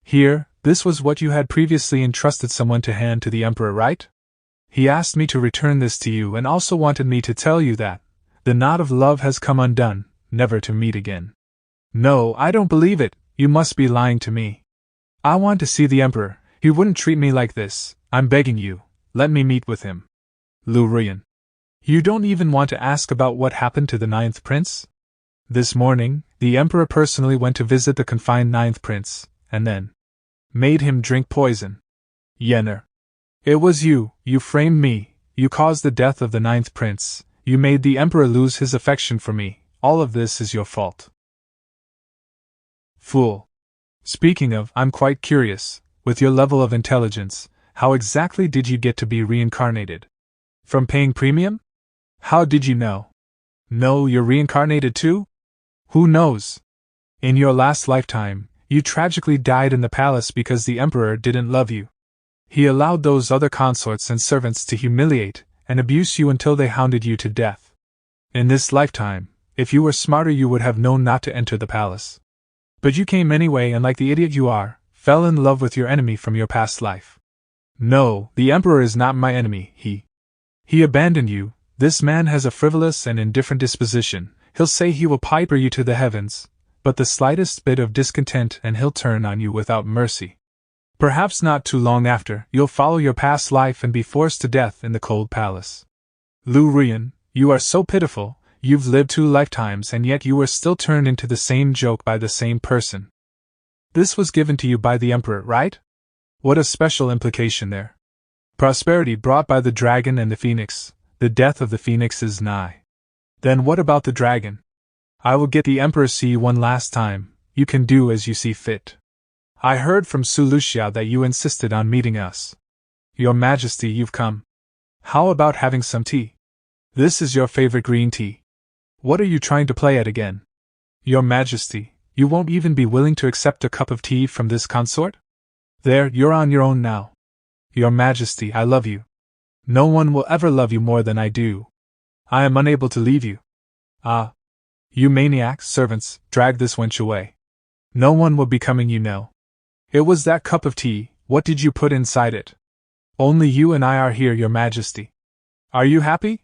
Here, this was what you had previously entrusted someone to hand to the Emperor, right? He asked me to return this to you and also wanted me to tell you that the knot of love has come undone, never to meet again. No, I don't believe it, you must be lying to me. I want to see the Emperor, he wouldn't treat me like this, I'm begging you, let me meet with him. Lu Ruyan. You don't even want to ask about what happened to the ninth prince? This morning, the Emperor personally went to visit the confined ninth prince, and then made him drink poison. Yenner. It was you framed me, you caused the death of the ninth prince, you made the Emperor lose his affection for me, all of this is your fault. Fool. Speaking of, I'm quite curious, with your level of intelligence, how exactly did you get to be reincarnated? From paying premium? How did you know? No, you're reincarnated too? Who knows? In your last lifetime, you tragically died in the palace because the Emperor didn't love you. He allowed those other consorts and servants to humiliate and abuse you until they hounded you to death. In this lifetime, if you were smarter you would have known not to enter the palace. But you came anyway and like the idiot you are, fell in love with your enemy from your past life. No, the Emperor is not my enemy, He abandoned you. This man has a frivolous and indifferent disposition, he'll say he will piper you to the heavens, but the slightest bit of discontent and he'll turn on you without mercy. Perhaps not too long after, you'll follow your past life and be forced to death in the cold palace. Lu Ruyan, you are so pitiful, you've lived 2 lifetimes and yet you were still turned into the same joke by the same person. This was given to you by the Emperor, right? What a special implication there. Prosperity brought by the dragon and the phoenix, the death of the phoenix is nigh. Then what about the dragon? I will get the Emperor see you one last time, you can do as you see fit. I heard from Lüxia that you insisted on meeting us. Your Majesty, you've come. How about having some tea? This is your favorite green tea. What are you trying to play at again? Your Majesty, you won't even be willing to accept a cup of tea from this consort? There, you're on your own now. Your Majesty, I love you. No one will ever love you more than I do. I am unable to leave you. Ah. You maniacs, servants, drag this wench away. No one will be coming, you know. It was that cup of tea, what did you put inside it? Only you and I are here, Your Majesty. Are you happy?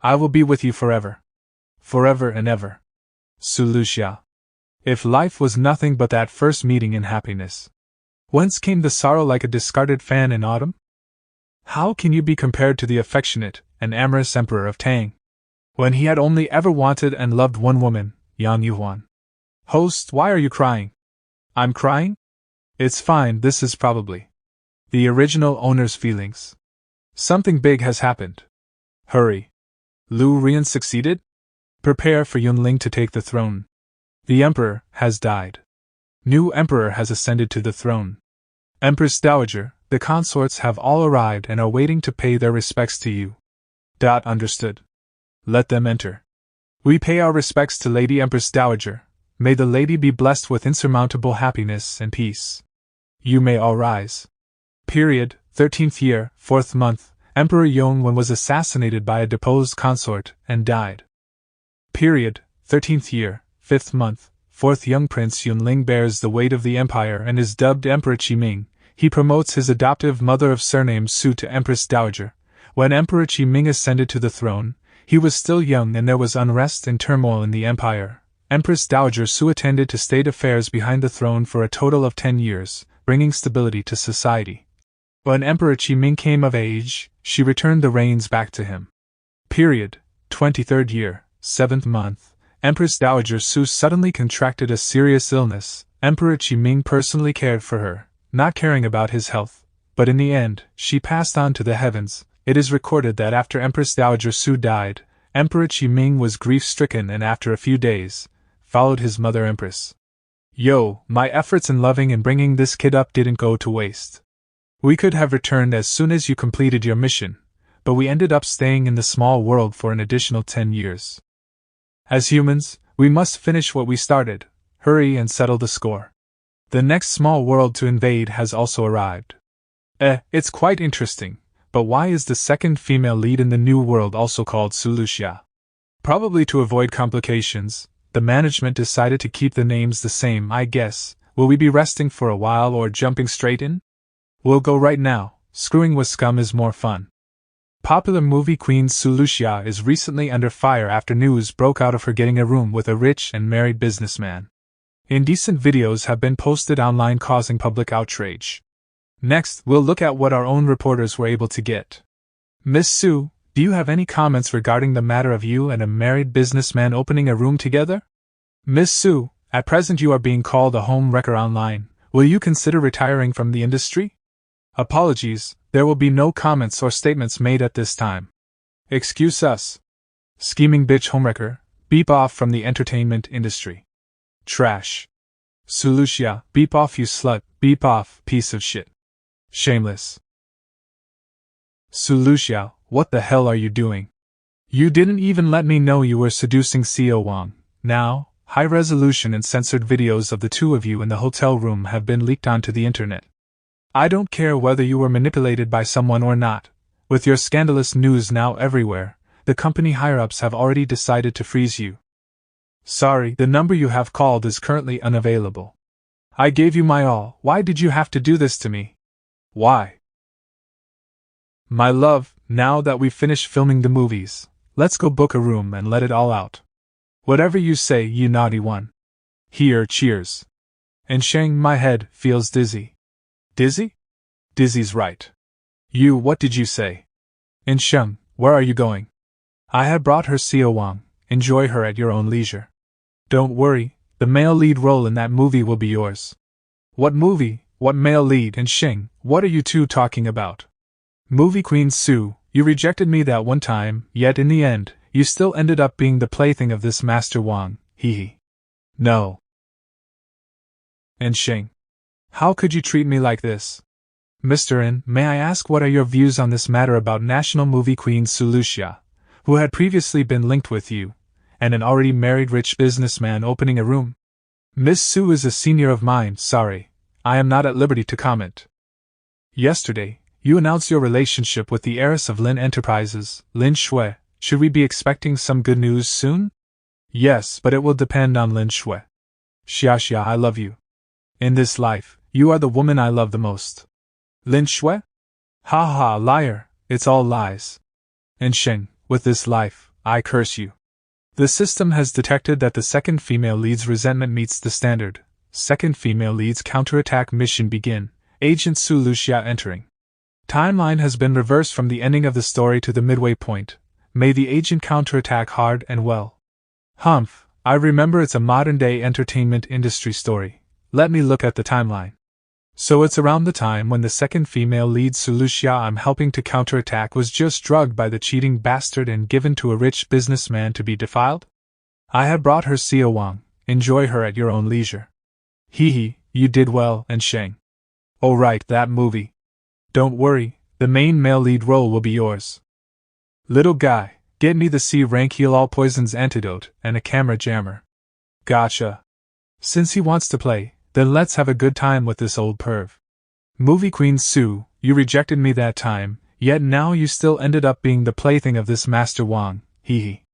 I will be with you forever. Forever and ever. Lüxia. If life was nothing but that first meeting in happiness, whence came the sorrow like a discarded fan in autumn? How can you be compared to the affectionate and amorous Emperor of Tang, when he had only ever wanted and loved one woman, Yang Yuan? Host, why are you crying? I'm crying? It's fine, this is probably the original owner's feelings. Something big has happened. Hurry. Lu Rian succeeded? Prepare for Yunling to take the throne. The Emperor has died. New Emperor has ascended to the throne. Empress Dowager, the consorts have all arrived and are waiting to pay their respects to you. Understood. Let them enter. We pay our respects to Lady Empress Dowager. May the lady be blessed with insurmountable happiness and peace. You may all rise. Period, 13th year, 4th month, Emperor Yongwen was assassinated by a deposed consort and died. Period, 13th year, 5th month, 4th young Prince Yunling bears the weight of the empire and is dubbed Emperor Qiming. He promotes his adoptive mother of surname Su to Empress Dowager. When Emperor Qiming ascended to the throne, he was still young and there was unrest and turmoil in the empire. Empress Dowager Su attended to state affairs behind the throne for a total of 10 years, bringing stability to society. When Emperor Qiming came of age, she returned the reins back to him. Period, 23rd year, 7th month, Empress Dowager Su suddenly contracted a serious illness. Emperor Qiming personally cared for her, not caring about his health, but in the end, she passed on to the heavens. It is recorded that after Empress Dowager Su died, Emperor Qiming was grief-stricken and after a few days, followed his mother Empress. Yo, my efforts in loving and bringing this kid up didn't go to waste. We could have returned as soon as you completed your mission, but we ended up staying in the small world for an additional 10 years. As humans, we must finish what we started, hurry and settle the score. The next small world to invade has also arrived. It's quite interesting, but why is the second female lead in the new world also called Lüxia? Probably to avoid complications, the management decided to keep the names the same, I guess. Will we be resting for a while or jumping straight in? We'll go right now. Screwing with scum is more fun. Popular movie queen Lüxia is recently under fire after news broke out of her getting a room with a rich and married businessman. Indecent videos have been posted online causing public outrage. Next, we'll look at what our own reporters were able to get. Miss Su, do you have any comments regarding the matter of you and a married businessman opening a room together? Miss Su, at present you are being called a home wrecker online. Will you consider retiring from the industry? Apologies, there will be no comments or statements made at this time. Excuse us. Scheming bitch homewrecker, beep off from the entertainment industry. Trash. Lüxia, beep off you slut, beep off, piece of shit. Shameless. Lüxia, what the hell are you doing? You didn't even let me know you were seducing Co Wang. Now, high-resolution and censored videos of the two of you in the hotel room have been leaked onto the internet. I don't care whether you were manipulated by someone or not. With your scandalous news now everywhere, the company higher-ups have already decided to freeze you. Sorry, the number you have called is currently unavailable. I gave you my all. Why did you have to do this to me? Why? My love, now that we've finished filming the movies, let's go book a room and let it all out. Whatever you say, you naughty one. Here, cheers. And Shang, my head feels dizzy. Dizzy? Dizzy's right. You, what did you say? And Sheng, where are you going? I had brought her Co Wang. Enjoy her at your own leisure. Don't worry, the male lead role in that movie will be yours. What movie? What male lead? And Sheng, what are you two talking about? Movie queen Su, you rejected me that one time, yet in the end, you still ended up being the plaything of this Master Wang, hee. No. And Sheng, how could you treat me like this? Mr. N, may I ask what are your views on this matter about national movie queen Lüxia, who had previously been linked with you, and an already married rich businessman opening a room? Miss Su is a senior of mine, sorry. I am not at liberty to comment. Yesterday, you announced your relationship with the heiress of Lin Enterprises, Lin Shui. Should we be expecting some good news soon? Yes, but it will depend on Lin Shui. Xia, I love you. In this life, you are the woman I love the most. Lin Shui? Ha ha, liar, it's all lies. And Sheng, with this life, I curse you. The system has detected that the second female lead's resentment meets the standard. Second female lead's counterattack mission begin. Agent Su Lüxia entering. Timeline has been reversed from the ending of the story to the midway point. May the agent counterattack hard and well. Humph, I remember it's a modern-day entertainment industry story. Let me look at the timeline. So it's around the time when the second female lead Su Lüxia I'm helping to counterattack was just drugged by the cheating bastard and given to a rich businessman to be defiled? I had brought her Xiao Wang. Enjoy her at your own leisure. Hee, you did well, and Sheng. Oh right, that movie. Don't worry, the main male lead role will be yours. Little guy, get me the C-rank heal all poisons antidote and a camera jammer. Gotcha. Since he wants to play, then let's have a good time with this old perv. Movie Queen Su, you rejected me that time, yet now you still ended up being the plaything of this Master Wang, hee.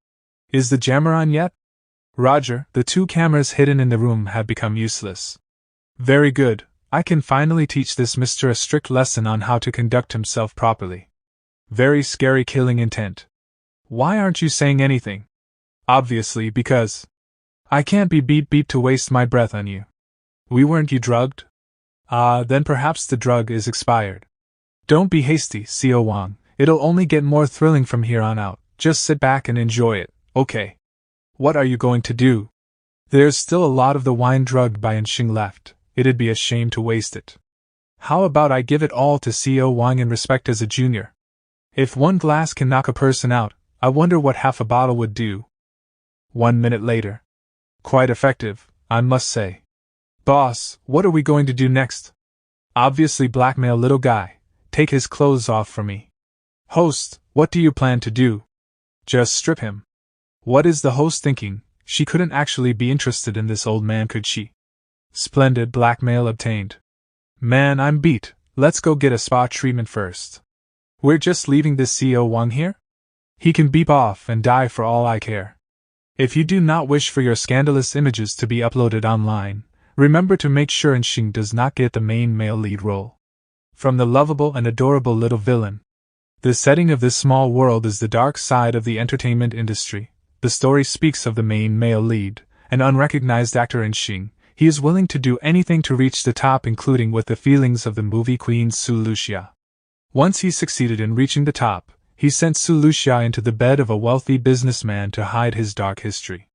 Is the jammer on yet? Roger, the 2 cameras hidden in the room have become useless. Very good, I can finally teach this Mr. a strict lesson on how to conduct himself properly. Very scary killing intent. Why aren't you saying anything? Obviously because I can't be beat to waste my breath on you. Weren't you drugged? Then perhaps the drug is expired. Don't be hasty, Xiao Wang, it'll only get more thrilling from here on out, just sit back and enjoy it, okay? What are you going to do? There's still a lot of the wine drugged by Enxing left, it'd be a shame to waste it. How about I give it all to Xiao Wang in respect as a junior? If 1 glass can knock a person out, I wonder what half a bottle would do. 1 minute later. Quite effective, I must say. Boss, what are we going to do next? Obviously blackmail little guy, take his clothes off for me. Host, what do you plan to do? Just strip him. What is the host thinking? She couldn't actually be interested in this old man, could she? Splendid, blackmail obtained. Man, I'm beat, let's go get a spa treatment first. We're just leaving this Xiao Wang here? He can beep off and die for all I care. If you do not wish for your scandalous images to be uploaded online, remember to make sure Enxing does not get the main male lead role. From the lovable and adorable little villain. The setting of this small world is the dark side of the entertainment industry. The story speaks of the main male lead, an unrecognized actor Enxing. He is willing to do anything to reach the top, including with the feelings of the movie queen Su Lüxia. Once he succeeded in reaching the top, he sent Su Lüxia into the bed of a wealthy businessman to hide his dark history.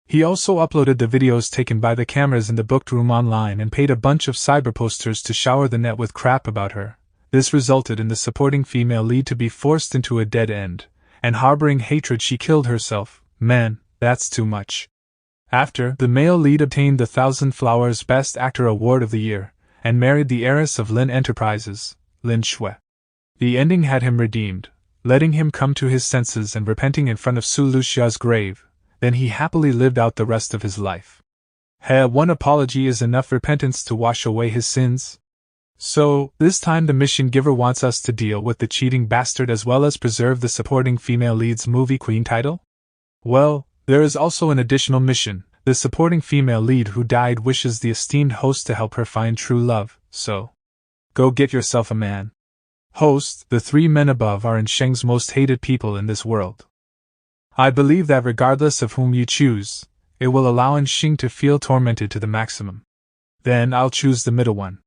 He also uploaded the videos taken by the cameras in the booked room online and paid a bunch of cyberposters to shower the net with crap about her. This resulted in the supporting female lead to be forced into a dead end, and harboring hatred she killed herself. Man, that's too much. After, the male lead obtained the 1000 Flowers Best Actor Award of the Year, and married the heiress of Lin Enterprises, Lin Shui. The ending had him redeemed, letting him come to his senses and repenting in front of Su Lüxia's grave. Then he happily lived out the rest of his life. One apology is enough repentance to wash away his sins? So, this time the mission giver wants us to deal with the cheating bastard as well as preserve the supporting female lead's movie queen title? Well, there is also an additional mission. The supporting female lead who died wishes the esteemed host to help her find true love, so go get yourself a man. Host, the 3 men above are Enxing's most hated people in this world. I believe that regardless of whom you choose, it will allow Enxing to feel tormented to the maximum. Then I'll choose the middle one.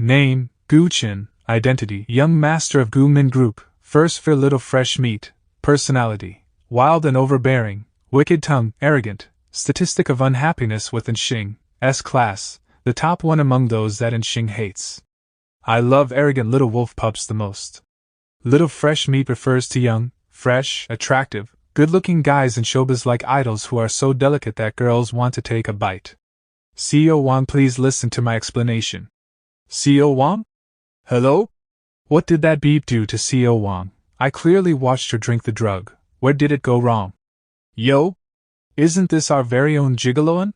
Name, Gu Qin. Identity, young master of Gu Min Group. First for little fresh meat. Personality, wild and overbearing. Wicked tongue, arrogant. Statistic of unhappiness with Enxing, S-class, the top one among those that Enxing hates. I love arrogant little wolf pups the most. Little fresh meat refers to young, fresh, attractive, good-looking guys in showbiz like idols who are so delicate that girls want to take a bite. Xiao Wang, please listen to my explanation. Xiao Wang? Hello? What did that beep do to Xiao Wang? I clearly watched her drink the drug. Where did it go wrong? Yo? Isn't this our very own gigoloan?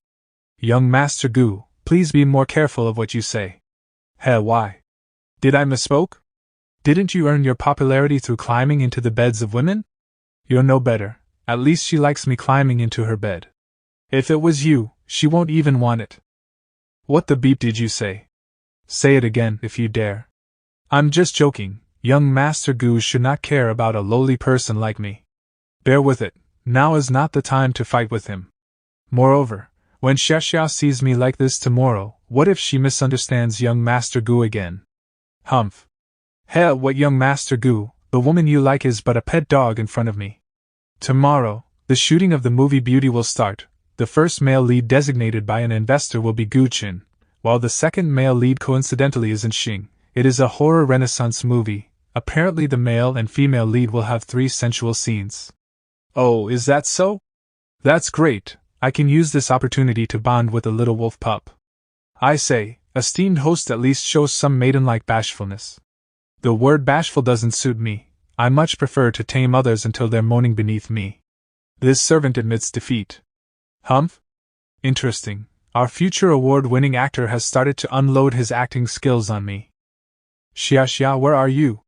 Young Master Gu, please be more careful of what you say. Why? Did I misspoke? Didn't you earn your popularity through climbing into the beds of women? You're no better. At least she likes me climbing into her bed. If it was you, she won't even want it. What the beep did you say? Say it again, if you dare. I'm just joking. Young Master Gu should not care about a lowly person like me. Bear with it. Now is not the time to fight with him. Moreover, when Xia sees me like this tomorrow, what if she misunderstands young Master Gu again? Humph. What young Master Gu? The woman you like is but a pet dog in front of me. Tomorrow, the shooting of the movie Beauty will start. The first male lead designated by an investor will be Gu Qin, while the second male lead coincidentally is in Xing. It is a horror renaissance movie. Apparently the male and female lead will have 3 sensual scenes. Oh, is that so? That's great. I can use this opportunity to bond with the little wolf pup. I say, esteemed host, at least show some maiden-like bashfulness. The word bashful doesn't suit me. I much prefer to tame others until they're moaning beneath me. This servant admits defeat. Humph? Interesting. Our future award-winning actor has started to unload his acting skills on me. Xia, where are you?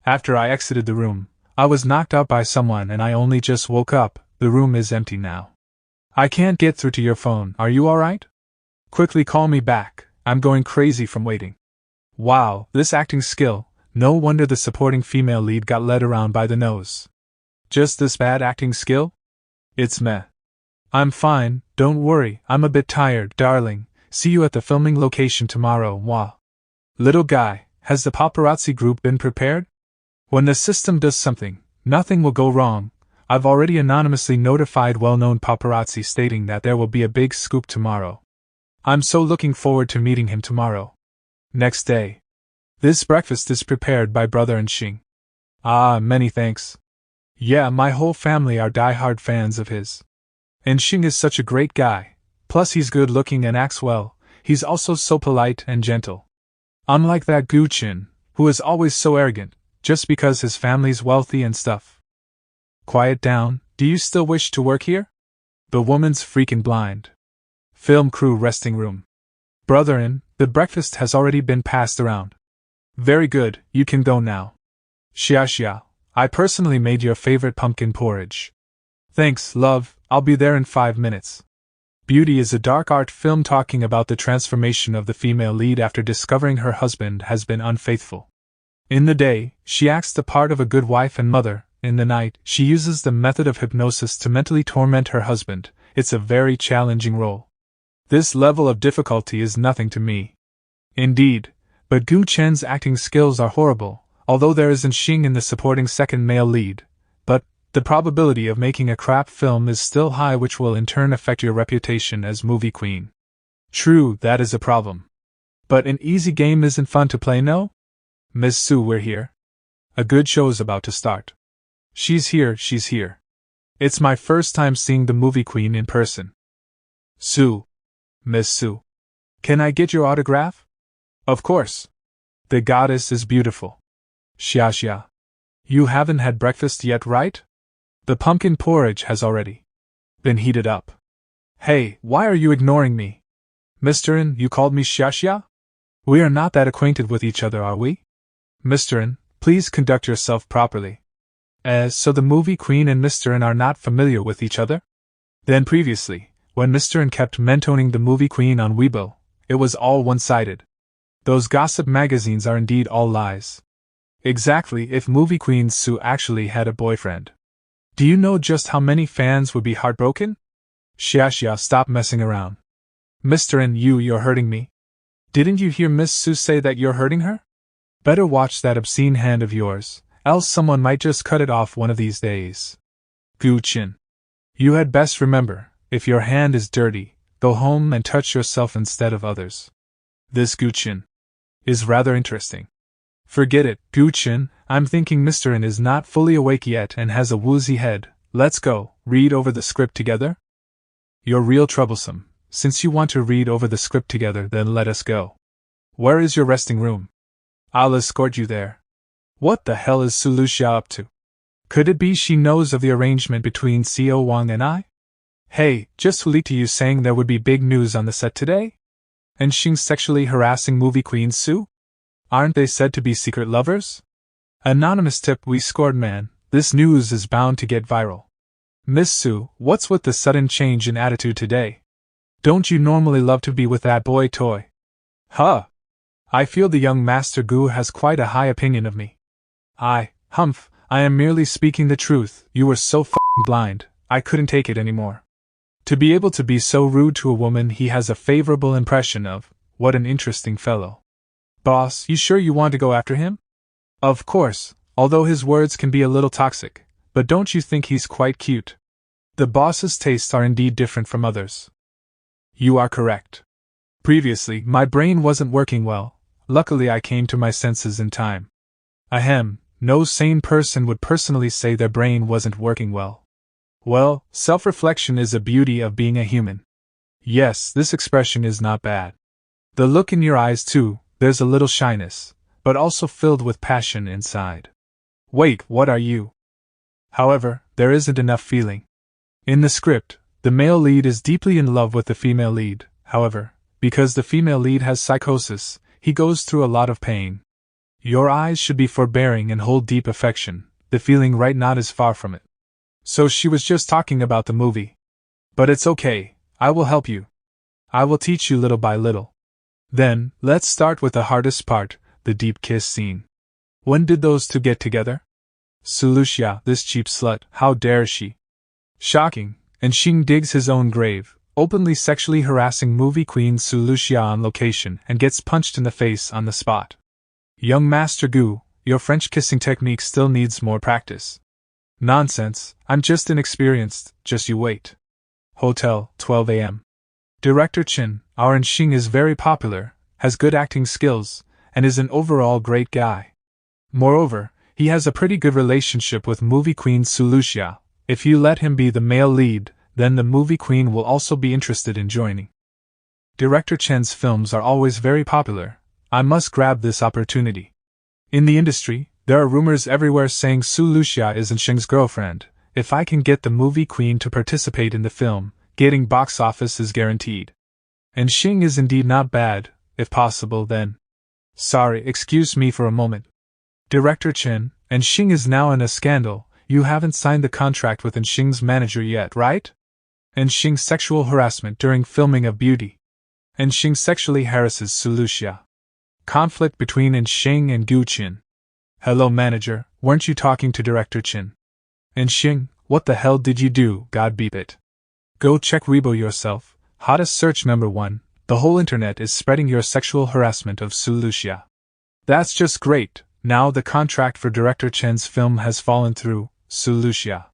After I exited the room, I was knocked out by someone and I only just woke up. The room is empty now. I can't get through to your phone. Are you alright? Quickly call me back. I'm going crazy from waiting. Wow, this acting skill. No wonder the supporting female lead got led around by the nose. Just this bad acting skill? It's meh. I'm fine, don't worry, I'm a bit tired, darling. See you at the filming location tomorrow, mwah. Little guy, has the paparazzi group been prepared? When the system does something, nothing will go wrong. I've already anonymously notified well-known paparazzi stating that there will be a big scoop tomorrow. I'm so looking forward to meeting him tomorrow. Next day. This breakfast is prepared by brother and Xing. Ah, many thanks. Yeah, my whole family are die-hard fans of his. And Xing is such a great guy. Plus he's good-looking and acts well. He's also so polite and gentle. Unlike that Gu Qin, who is always so arrogant, just because his family's wealthy and stuff. Quiet down, do you still wish to work here? The woman's freaking blind. Film crew resting room. Brotherin, the breakfast has already been passed around. Very good, you can go now. Xia, I personally made your favorite pumpkin porridge. Thanks, love, I'll be there in 5 minutes. Beauty is a dark art film talking about the transformation of the female lead after discovering her husband has been unfaithful. In the day, she acts the part of a good wife and mother. In the night, she uses the method of hypnosis to mentally torment her husband. It's a very challenging role. This level of difficulty is nothing to me. Indeed, but Gu Chen's acting skills are horrible, although there isn't Xing in the supporting second male lead. But the probability of making a crap film is still high, which will in turn affect your reputation as movie queen. True, that is a problem. But an easy game isn't fun to play, no? Miss Su, we're here. A good show's about to start. She's here. It's my first time seeing the movie queen in person. Su. Miss Su. Can I get your autograph? Of course. The goddess is beautiful. Xia. You haven't had breakfast yet, right? The pumpkin porridge has already been heated up. Hey, why are you ignoring me? Mr. N, you called me Xia? We are not that acquainted with each other, are we? Mr. N, please conduct yourself properly. So the movie queen and Mr. N are not familiar with each other? Then previously, when Mr. N kept mentoning the movie queen on Weibo, it was all one-sided. Those gossip magazines are indeed all lies. Exactly, if movie queen Su actually had a boyfriend. Do you know just how many fans would be heartbroken? Xia, stop messing around. Mr. N, you're hurting me. Didn't you hear Miss Su say that you're hurting her? Better watch that obscene hand of yours, else someone might just cut it off one of these days. Gu Qin. You had best remember, if your hand is dirty, go home and touch yourself instead of others. This Gu Qin is rather interesting. Forget it, Gu Qin, I'm thinking Mr. N is not fully awake yet and has a woozy head. Let's go, read over the script together? You're real troublesome. Since you want to read over the script together, then let us go. Where is your resting room? I'll escort you there. What the hell is Lüxia up to? Could it be she knows of the arrangement between Xiao Wang and I? Hey, just who leaked to you saying there would be big news on the set today? And Xing sexually harassing movie queen Su? Aren't they said to be secret lovers? Anonymous tip: we scored, man. This news is bound to get viral. Miss Sue, what's with the sudden change in attitude today? Don't you normally love to be with that boy toy? Huh. I feel the young Master Gu has quite a high opinion of me. I am merely speaking the truth. You were so f***ing blind, I couldn't take it anymore. To be able to be so rude to a woman he has a favorable impression of, what an interesting fellow. Boss, you sure you want to go after him? Of course, although his words can be a little toxic, but don't you think he's quite cute? The boss's tastes are indeed different from others. You are correct. Previously, my brain wasn't working well. Luckily I came to my senses in time. Ahem, no sane person would personally say their brain wasn't working well. Well, self-reflection is a beauty of being a human. Yes, this expression is not bad. The look in your eyes too, there's a little shyness, but also filled with passion inside. Wait, what are you? However, there isn't enough feeling. In the script, the male lead is deeply in love with the female lead. However, because the female lead has psychosis, he goes through a lot of pain. Your eyes should be forbearing and hold deep affection. The feeling right not is far from it. So she was just talking about the movie. But it's okay, I will help you. I will teach you little by little. Then, let's start with the hardest part, the deep kiss scene. When did those two get together? Lüxia, this cheap slut, how dare she? Shocking, and Xing digs his own grave, openly sexually harassing movie queen Lüxia on location and gets punched in the face on the spot. Young Master Gu, your French kissing technique still needs more practice. Nonsense, I'm just inexperienced, just you wait. Hotel, 12 a.m. Director Chin, our Xing is very popular, has good acting skills, and is an overall great guy. Moreover, he has a pretty good relationship with movie queen Lüxia. If you let him be the male lead, then the movie queen will also be interested in joining. Director Chen's films are always very popular. I must grab this opportunity. In the industry, there are rumors everywhere saying Lüxia is Xing's girlfriend. If I can get the movie queen to participate in the film, getting box office is guaranteed. And Xing is indeed not bad, if possible then. Sorry, excuse me for a moment. Director Chen, and Xing is now in a scandal. You haven't signed the contract with Xing's manager yet, right? And Xing's sexual harassment during filming of Beauty. And Xing sexually harasses Lüxia. Conflict between Xing and Gu Qin. Hello manager, weren't you talking to Director Chin? And Xing, what the hell did you do, God beep it. Go check Weibo yourself, hottest search #1, the whole internet is spreading your sexual harassment of Lüxia. That's just great, now the contract for Director Chen's film has fallen through, Lüxia.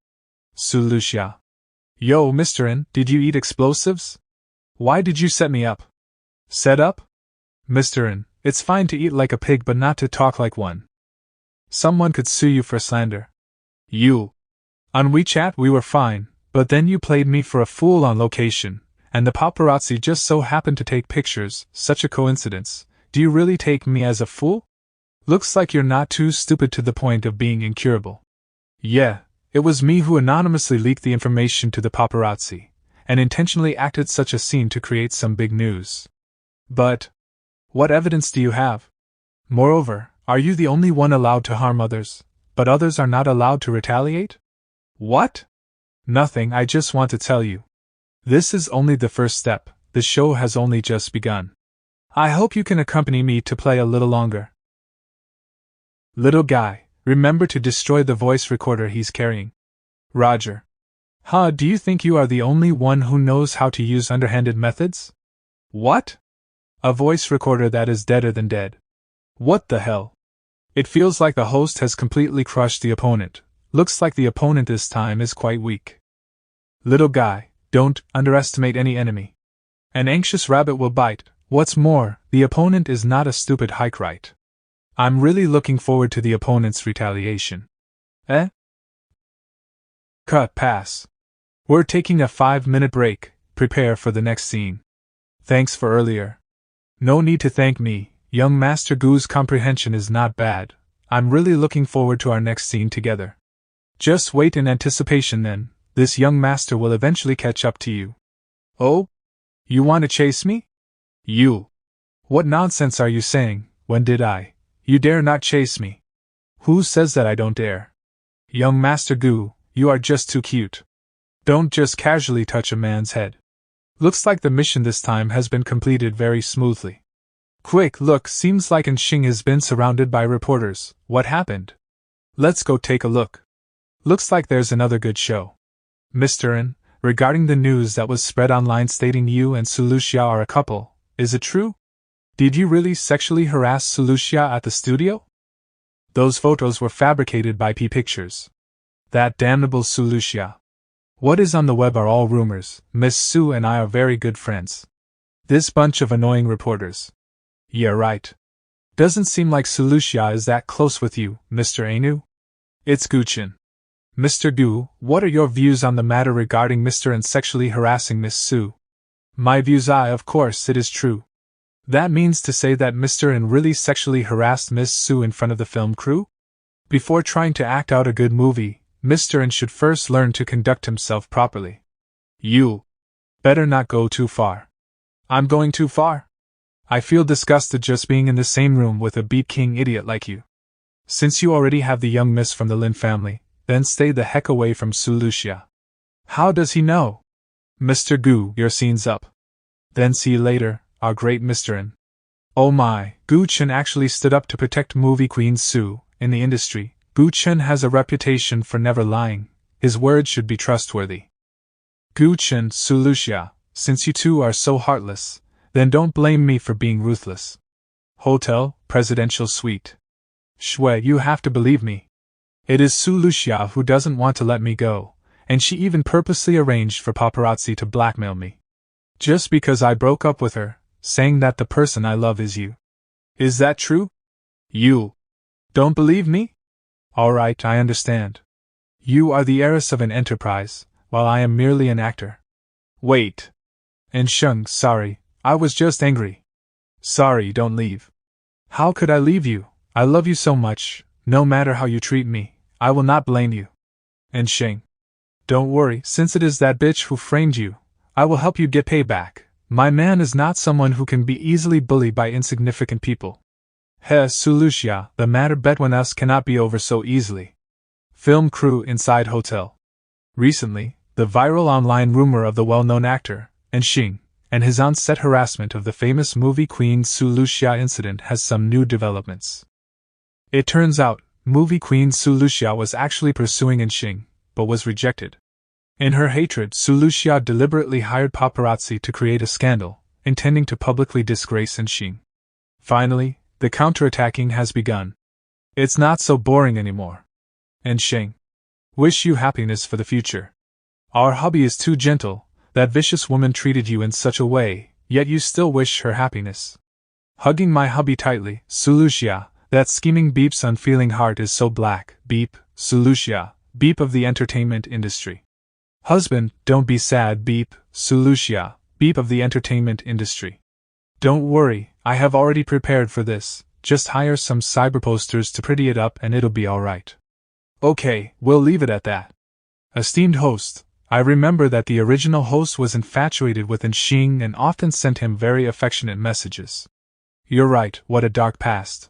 Yo, Mr. N, did you eat explosives? Why did you set me up? Set up? Mr. N, it's fine to eat like a pig but not to talk like one. Someone could sue you for slander. You. On WeChat we were fine, but then you played me for a fool on location, and the paparazzi just so happened to take pictures, such a coincidence. Do you really take me as a fool? Looks like you're not too stupid to the point of being incurable. Yeah, it was me who anonymously leaked the information to the paparazzi, and intentionally acted such a scene to create some big news. But what evidence do you have? Moreover, are you the only one allowed to harm others, but others are not allowed to retaliate? What? Nothing, I just want to tell you. This is only the first step, the show has only just begun. I hope you can accompany me to play a little longer. Little guy, remember to destroy the voice recorder he's carrying. Roger. Huh, do you think you are the only one who knows how to use underhanded methods? What? A voice recorder that is deader than dead. What the hell? It feels like the host has completely crushed the opponent. Looks like the opponent this time is quite weak. Little guy, don't underestimate any enemy. An anxious rabbit will bite. What's more, the opponent is not a stupid hike right. I'm really looking forward to the opponent's retaliation. Eh? Cut pass. We're taking a 5-minute break, prepare for the next scene. Thanks for earlier. No need to thank me, young Master Gu's comprehension is not bad. I'm really looking forward to our next scene together. Just wait in anticipation then, this young master will eventually catch up to you. Oh? You want to chase me? You. What nonsense are you saying? When did I? You dare not chase me. Who says that I don't dare? Young Master Gu, you are just too cute. Don't just casually touch a man's head. Looks like the mission this time has been completed very smoothly. Quick, look, seems like Xing has been surrounded by reporters. What happened? Let's go take a look. Looks like there's another good show. Mr. N, regarding the news that was spread online stating you and Lüxia are a couple, is it true? Did you really sexually harass Lüxia at the studio? Those photos were fabricated by P Pictures. That damnable Lüxia. What is on the web are all rumors. Miss Su and I are very good friends. This bunch of annoying reporters. Yeah, right. Doesn't seem like Lüxia is that close with you, Mr. Anu. It's Guchen. Mr. Gu, what are your views on the matter regarding Mr. N sexually harassing Miss Su? My views of course, it is true. That means to say that Mr. N really sexually harassed Miss Su in front of the film crew? Before trying to act out a good movie, Mr. N should first learn to conduct himself properly. You better not go too far. I'm going too far? I feel disgusted just being in the same room with a beat king idiot like you. Since you already have the young miss from the Lin family, then stay the heck away from Lüxia. How does he know? Mr. Gu, your scene's up. Then see you later, our great Mr. N. Oh my, Gu Chen actually stood up to protect movie queen Su. In the industry, Gu Chen has a reputation for never lying. His words should be trustworthy. Gu Chen, Lüxia, since you two are so heartless, then don't blame me for being ruthless. Hotel, Presidential Suite. Shui, you have to believe me. It is Lüxia who doesn't want to let me go, and she even purposely arranged for paparazzi to blackmail me. Just because I broke up with her, saying that the person I love is you. Is that true? You don't believe me? Alright, I understand. You are the heiress of an enterprise, while I am merely an actor. Wait. And Sheng, sorry, I was just angry. Sorry, don't leave. How could I leave you? I love you so much, no matter how you treat me, I will not blame you. And Sheng, don't worry, since it is that bitch who framed you, I will help you get payback. My man is not someone who can be easily bullied by insignificant people. He, Lüxia, the matter between us cannot be over so easily. Film crew inside hotel. Recently, the viral online rumor of the well-known actor, Xing, and his on-set harassment of the famous movie queen Lüxia incident has some new developments. It turns out, movie queen Lüxia was actually pursuing Xing, but was rejected. In her hatred, Lüxia deliberately hired paparazzi to create a scandal, intending to publicly disgrace Xing. Finally, the counterattacking has begun. It's not so boring anymore. Xing, wish you happiness for the future. Our hubby is too gentle, that vicious woman treated you in such a way, yet you still wish her happiness. Hugging my hubby tightly, Lüxia, that scheming beep's unfeeling heart is so black, beep, Lüxia, beep of the entertainment industry. Husband, don't be sad, beep, Lüxia, beep of the entertainment industry. Don't worry, I have already prepared for this, just hire some cyber posters to pretty it up and it'll be alright. Okay, we'll leave it at that. Esteemed host, I remember that the original host was infatuated with Xing and often sent him very affectionate messages. You're right, what a dark past.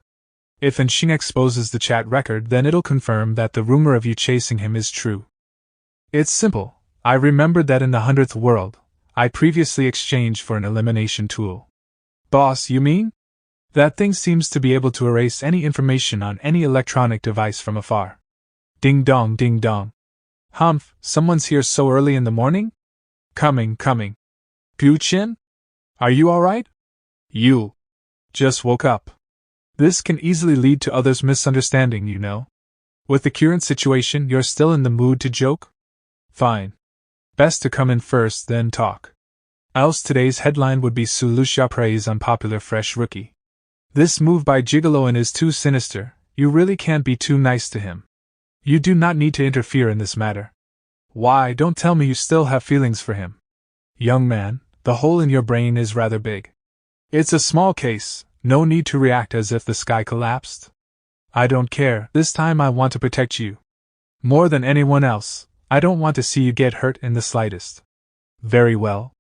If Xing exposes the chat record, then it'll confirm that the rumor of you chasing him is true. It's simple. I remembered that in the 100th world, I previously exchanged for an elimination tool. Boss, you mean? That thing seems to be able to erase any information on any electronic device from afar. Ding dong, ding dong. Humph, someone's here so early in the morning? Coming. Gu Chen? Are you alright? You just woke up. This can easily lead to others' misunderstanding, you know. With the current situation, you're still in the mood to joke? Fine. Best to come in first, then talk. Else today's headline would be Lüxia praise unpopular fresh rookie. This move by Gigolo is too sinister, you really can't be too nice to him. You do not need to interfere in this matter. Why, don't tell me you still have feelings for him. Young man, the hole in your brain is rather big. It's a small case, no need to react as if the sky collapsed. I don't care, this time I want to protect you. More than anyone else, I don't want to see you get hurt in the slightest. Very well.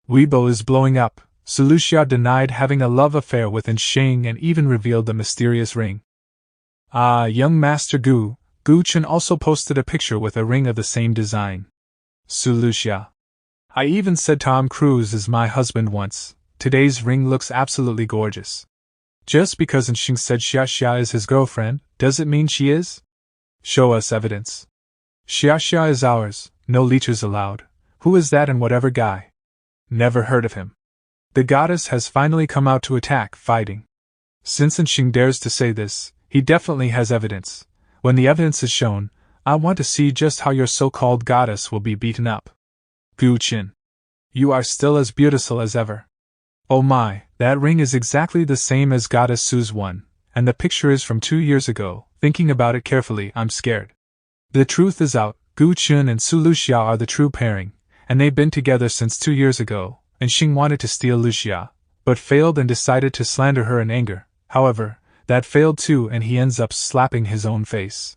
Weibo is blowing up, Lüxia denied having a love affair with Xing and even revealed the mysterious ring. Young Master Gu Chen also posted a picture with a ring of the same design. Lüxia. I even said Tom Cruise is my husband once. Today's ring looks absolutely gorgeous. Just because Xing said Xia is his girlfriend, does it mean she is? Show us evidence. Xia is ours, no leeches allowed. Who is that and whatever guy? Never heard of him. The goddess has finally come out to attack, fighting. Since Xing dares to say this, he definitely has evidence. When the evidence is shown, I want to see just how your so-called goddess will be beaten up. Gu Chen. You are still as beautiful as ever. Oh my, that ring is exactly the same as Goddess Su's one, and the picture is from 2 years ago. Thinking about it carefully, I'm scared. The truth is out, Gu Chen and Lüxia are the true pairing, and they've been together since 2 years ago, and Xing wanted to steal Lüxia, but failed and decided to slander her in anger. However, that failed too and he ends up slapping his own face.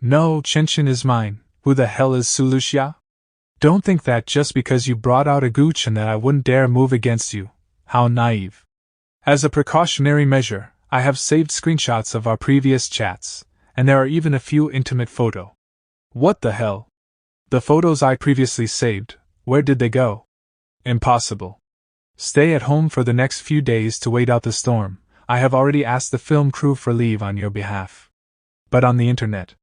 No, Chen is mine. Who the hell is Lüxia? Don't think that just because you brought out a Gu Chen that I wouldn't dare move against you. How naive. As a precautionary measure, I have saved screenshots of our previous chats, and there are even a few intimate photos. What the hell? The photos I previously saved, where did they go? Impossible. Stay at home for the next few days to wait out the storm. I have already asked the film crew for leave on your behalf. But on the internet.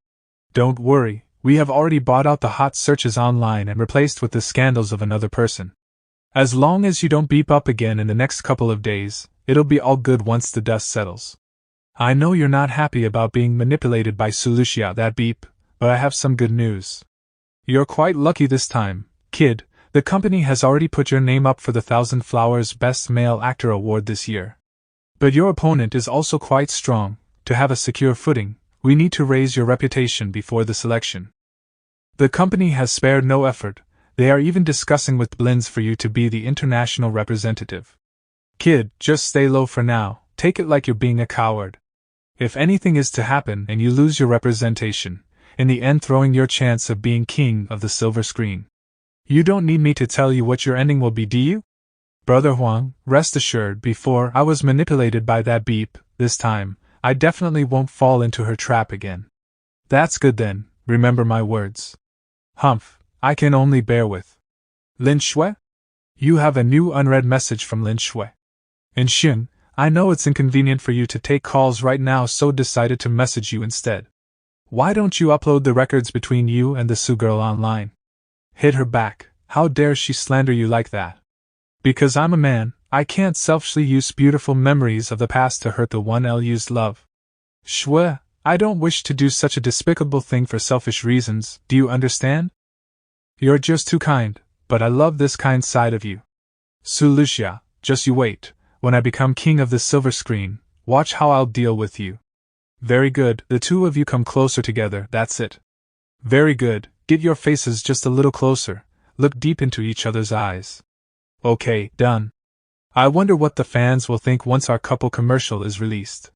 Don't worry, we have already bought out the hot searches online and replaced with the scandals of another person. As long as you don't beep up again in the next couple of days, it'll be all good once the dust settles. I know you're not happy about being manipulated by Lüxia, that beep, but I have some good news. You're quite lucky this time, kid. The company has already put your name up for the 1000 Flowers Best Male Actor Award this year. But your opponent is also quite strong. To have a secure footing, we need to raise your reputation before the selection. The company has spared no effort. They are even discussing with Blins for you to be the international representative. Kid, just stay low for now. Take it like you're being a coward. If anything is to happen and you lose your representation, in the end throwing your chance of being king of the silver screen. You don't need me to tell you what your ending will be, do you? Brother Huang, rest assured, before I was manipulated by that beep, this time, I definitely won't fall into her trap again. That's good then, remember my words. Humph, I can only bear with. Lin Shui? You have a new unread message from Lin Shui. And Xin, I know it's inconvenient for you to take calls right now, so decided to message you instead. Why don't you upload the records between you and the Su girl online? Hit her back. How dare she slander you like that? Because I'm a man, I can't selfishly use beautiful memories of the past to hurt the one I'll use love. Shui, I don't wish to do such a despicable thing for selfish reasons, do you understand? You're just too kind, but I love this kind side of you. Lüxia, just you wait, when I become king of the silver screen, watch how I'll deal with you. Very good, the two of you come closer together, that's it. Very good, get your faces just a little closer, look deep into each other's eyes. Okay, done. I wonder what the fans will think once our couple commercial is released.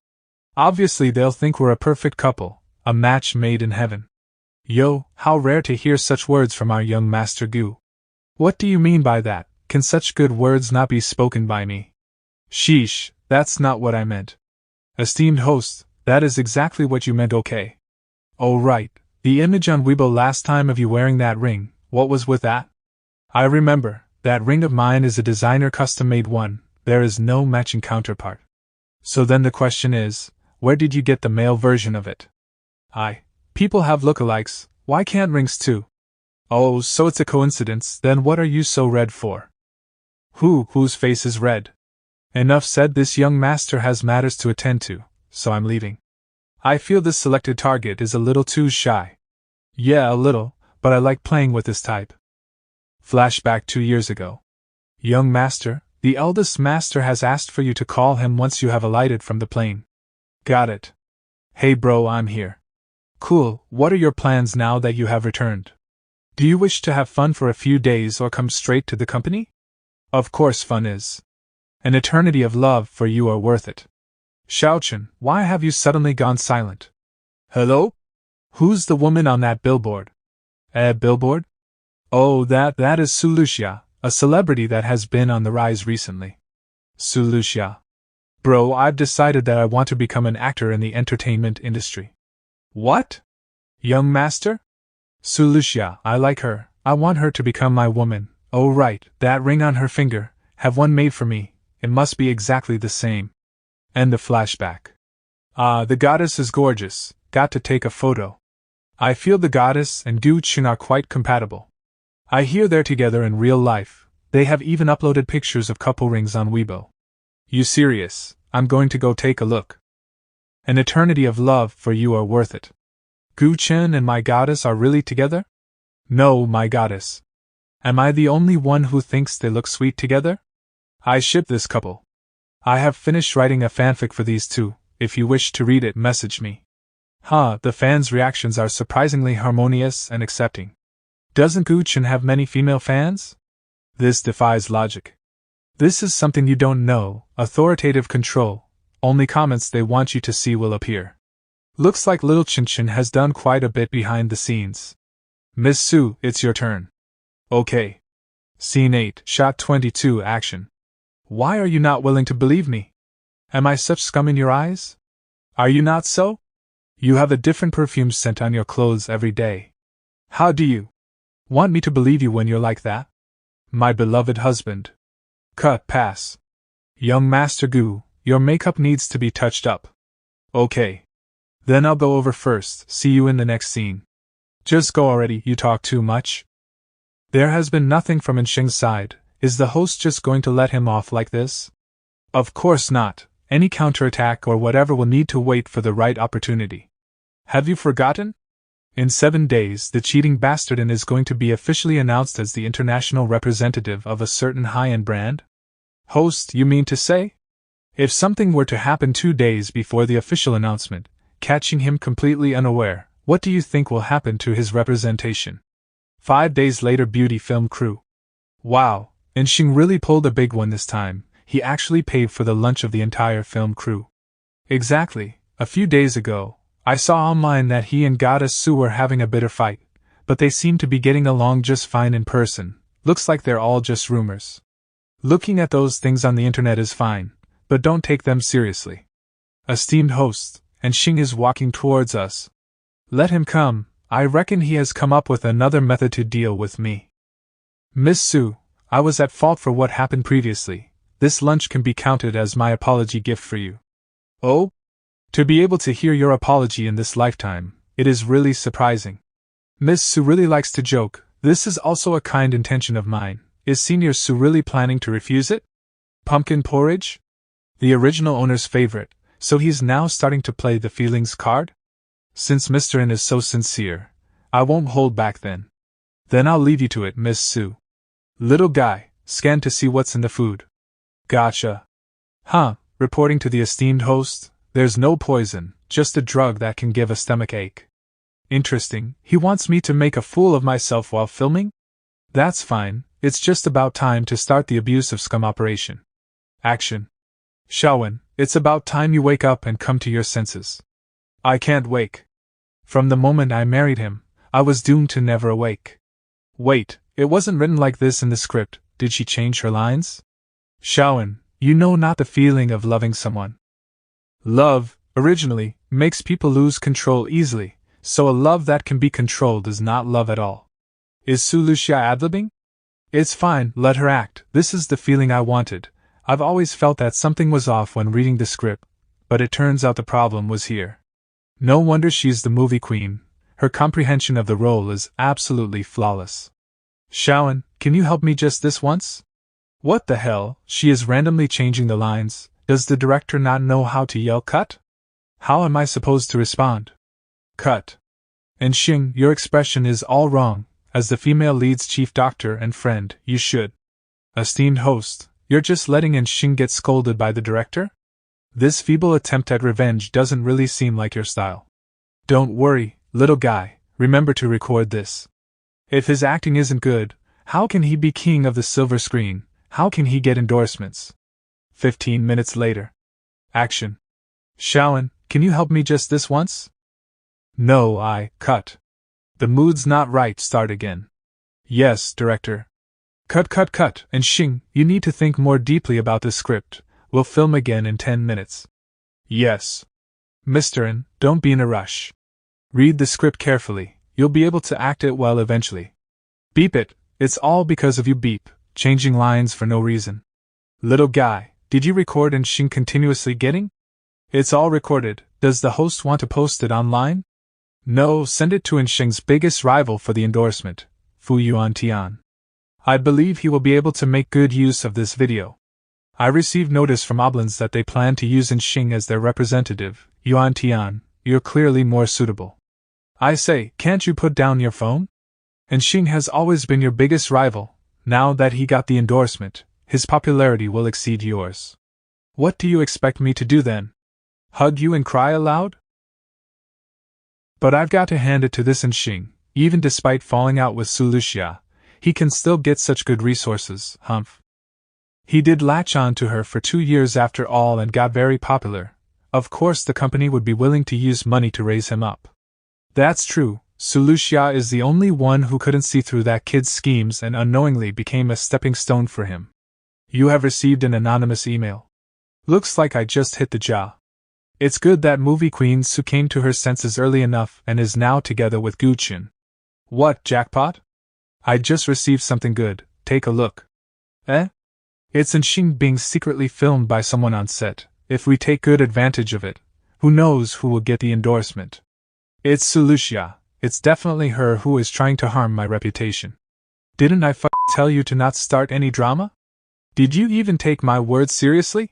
Obviously they'll think we're a perfect couple, a match made in heaven. Yo, how rare to hear such words from our young Master Gu. What do you mean by that? Can such good words not be spoken by me? Sheesh, that's not what I meant. Esteemed host, that is exactly what you meant, okay. Oh right, the image on Weibo last time of you wearing that ring, what was with that? I remember, that ring of mine is a designer custom-made one, there is no matching counterpart. So then the question is, where did you get the male version of it? People have lookalikes, why can't rings too? Oh, so it's a coincidence, then what are you so red for? Whose face is red? Enough said, this young master has matters to attend to, so I'm leaving. I feel this selected target is a little too shy. Yeah, a little, but I like playing with this type. Flashback 2 years ago. Young master, the eldest master has asked for you to call him once you have alighted from the plane. Got it. Hey bro, I'm here. Cool, what are your plans now that you have returned? Do you wish to have fun for a few days or come straight to the company? Of course fun is. An eternity of love for you are worth it. Xiaochen, why have you suddenly gone silent? Hello? Who's the woman on that billboard? Billboard? Oh, that is Lüxia. a celebrity that has been on the rise recently. Lüxia. Bro, I've decided that I want to become an actor in the entertainment industry. What? Young master? Lüxia, I like her. I want her to become my woman. Oh right, that ring on her finger. Have one made for me. It must be exactly the same. End the flashback. Ah, the goddess is gorgeous. Got to take a photo. I feel the goddess and Du Chun are quite compatible. I hear they're together in real life. They have even uploaded pictures of couple rings on Weibo. You serious? I'm going to go take a look. An eternity of love for you are worth it. Gu Chen and my goddess are really together? No, my goddess. Am I the only one who thinks they look sweet together? I ship this couple. I have finished writing a fanfic for these two. If you wish to read it, message me. The fans' reactions are surprisingly harmonious and accepting. Doesn't Gu Chen have many female fans? This defies logic. This is something you don't know, authoritative control. Only comments they want you to see will appear. Looks like little Chin Chin has done quite a bit behind the scenes. Miss Sue, it's your turn. Okay. Scene 8, Shot 22, Action. Why are you not willing to believe me? Am I such scum in your eyes? Are you not so? You have a different perfume scent on your clothes every day. How do you want me to believe you when you're like that? My beloved husband. Cut, pass. Young Master Gu, your makeup needs to be touched up. Okay. Then I'll go over first, see you in the next scene. Just go already, you talk too much. There has been nothing from Enshing's side. Is the host just going to let him off like this? Of course not. Any counterattack or whatever will need to wait for the right opportunity. Have you forgotten? In 7 days, the cheating bastard is going to be officially announced as the international representative of a certain high-end brand? Host, you mean to say? If something were to happen 2 days before the official announcement, catching him completely unaware, what do you think will happen to his representation? 5 days later, beauty film crew. Wow, Enshing really pulled a big one this time. He actually paid for the lunch of the entire film crew. Exactly. A few days ago, I saw online that he and Goddess Sue were having a bitter fight, but they seem to be getting along just fine in person. Looks like they're all just rumors. Looking at those things on the internet is fine, but don't take them seriously. Esteemed host, Enshing is walking towards us. Let him come. I reckon he has come up with another method to deal with me. Miss Sue, I was at fault for what happened previously. This lunch can be counted as my apology gift for you. Oh? To be able to hear your apology in this lifetime, it is really surprising. Miss Sue really likes to joke. This is also a kind intention of mine. Is Senior Sue really planning to refuse it? Pumpkin porridge? The original owner's favorite, so he's now starting to play the feelings card? Since Mr. N is so sincere, I won't hold back then. Then I'll leave you to it, Miss Sue. Little guy, scan to see what's in the food. Gotcha. Reporting to the esteemed host, there's no poison, just a drug that can give a stomach ache. Interesting, he wants me to make a fool of myself while filming? That's fine, it's just about time to start the abuse of scum operation. Action. Shaowen, it's about time you wake up and come to your senses. I can't wake. From the moment I married him, I was doomed to never awake. Wait, it wasn't written like this in the script. Did she change her lines? Shaowen, you know not the feeling of loving someone. Love, originally, makes people lose control easily, so a love that can be controlled is not love at all. Is Lüxia ad-libbing? It's fine, let her act. This is the feeling I wanted. I've always felt that something was off when reading the script, but it turns out the problem was here. No wonder she's the movie queen. Her comprehension of the role is absolutely flawless. Shaowen, can you help me just this once? What the hell, she is randomly changing the lines. Does the director not know how to yell cut? How am I supposed to respond? Cut. Enshing, your expression is all wrong. As the female lead's chief doctor and friend, you should. Esteemed host, you're just letting Enshing get scolded by the director? This feeble attempt at revenge doesn't really seem like your style. Don't worry, little guy, remember to record this. If his acting isn't good, how can he be king of the silver screen? How can he get endorsements? 15 minutes later. Action. Shaowen, can you help me just this once? No, cut. The mood's not right, start again. Yes, director. Cut. And Xing, you need to think more deeply about this script. We'll film again in 10 minutes. Yes. Mr. N, don't be in a rush. Read the script carefully, you'll be able to act it well eventually. Beep it, it's all because of you beep, changing lines for no reason. Little guy, did you record and Xing continuously getting? It's all recorded, does the host want to post it online? No, send it to Xing's biggest rival for the endorsement, Fu Yuan Tian. I believe he will be able to make good use of this video. I received notice from Oblins that they plan to use Xing as their representative. Yuan Tian, you're clearly more suitable. I say, can't you put down your phone? Xing has always been your biggest rival. Now that he got the endorsement, his popularity will exceed yours. What do you expect me to do then? Hug you and cry aloud? But I've got to hand it to this Xing, even despite falling out with Lüxia, he can still get such good resources, humph. He did latch on to her for 2 years after all and got very popular. Of course the company would be willing to use money to raise him up. That's true, Lüxia is the only one who couldn't see through that kid's schemes and unknowingly became a stepping stone for him. You have received an anonymous email. Looks like I just hit the jaw. It's good that movie queen Su came to her senses early enough and is now together with Guqin. What, jackpot? I just received something good, take a look. Eh? It's Xing being secretly filmed by someone on set. If we take good advantage of it, who knows who will get the endorsement. It's Lüxia, it's definitely her who is trying to harm my reputation. Didn't I tell you to not start any drama? Did you even take my words seriously?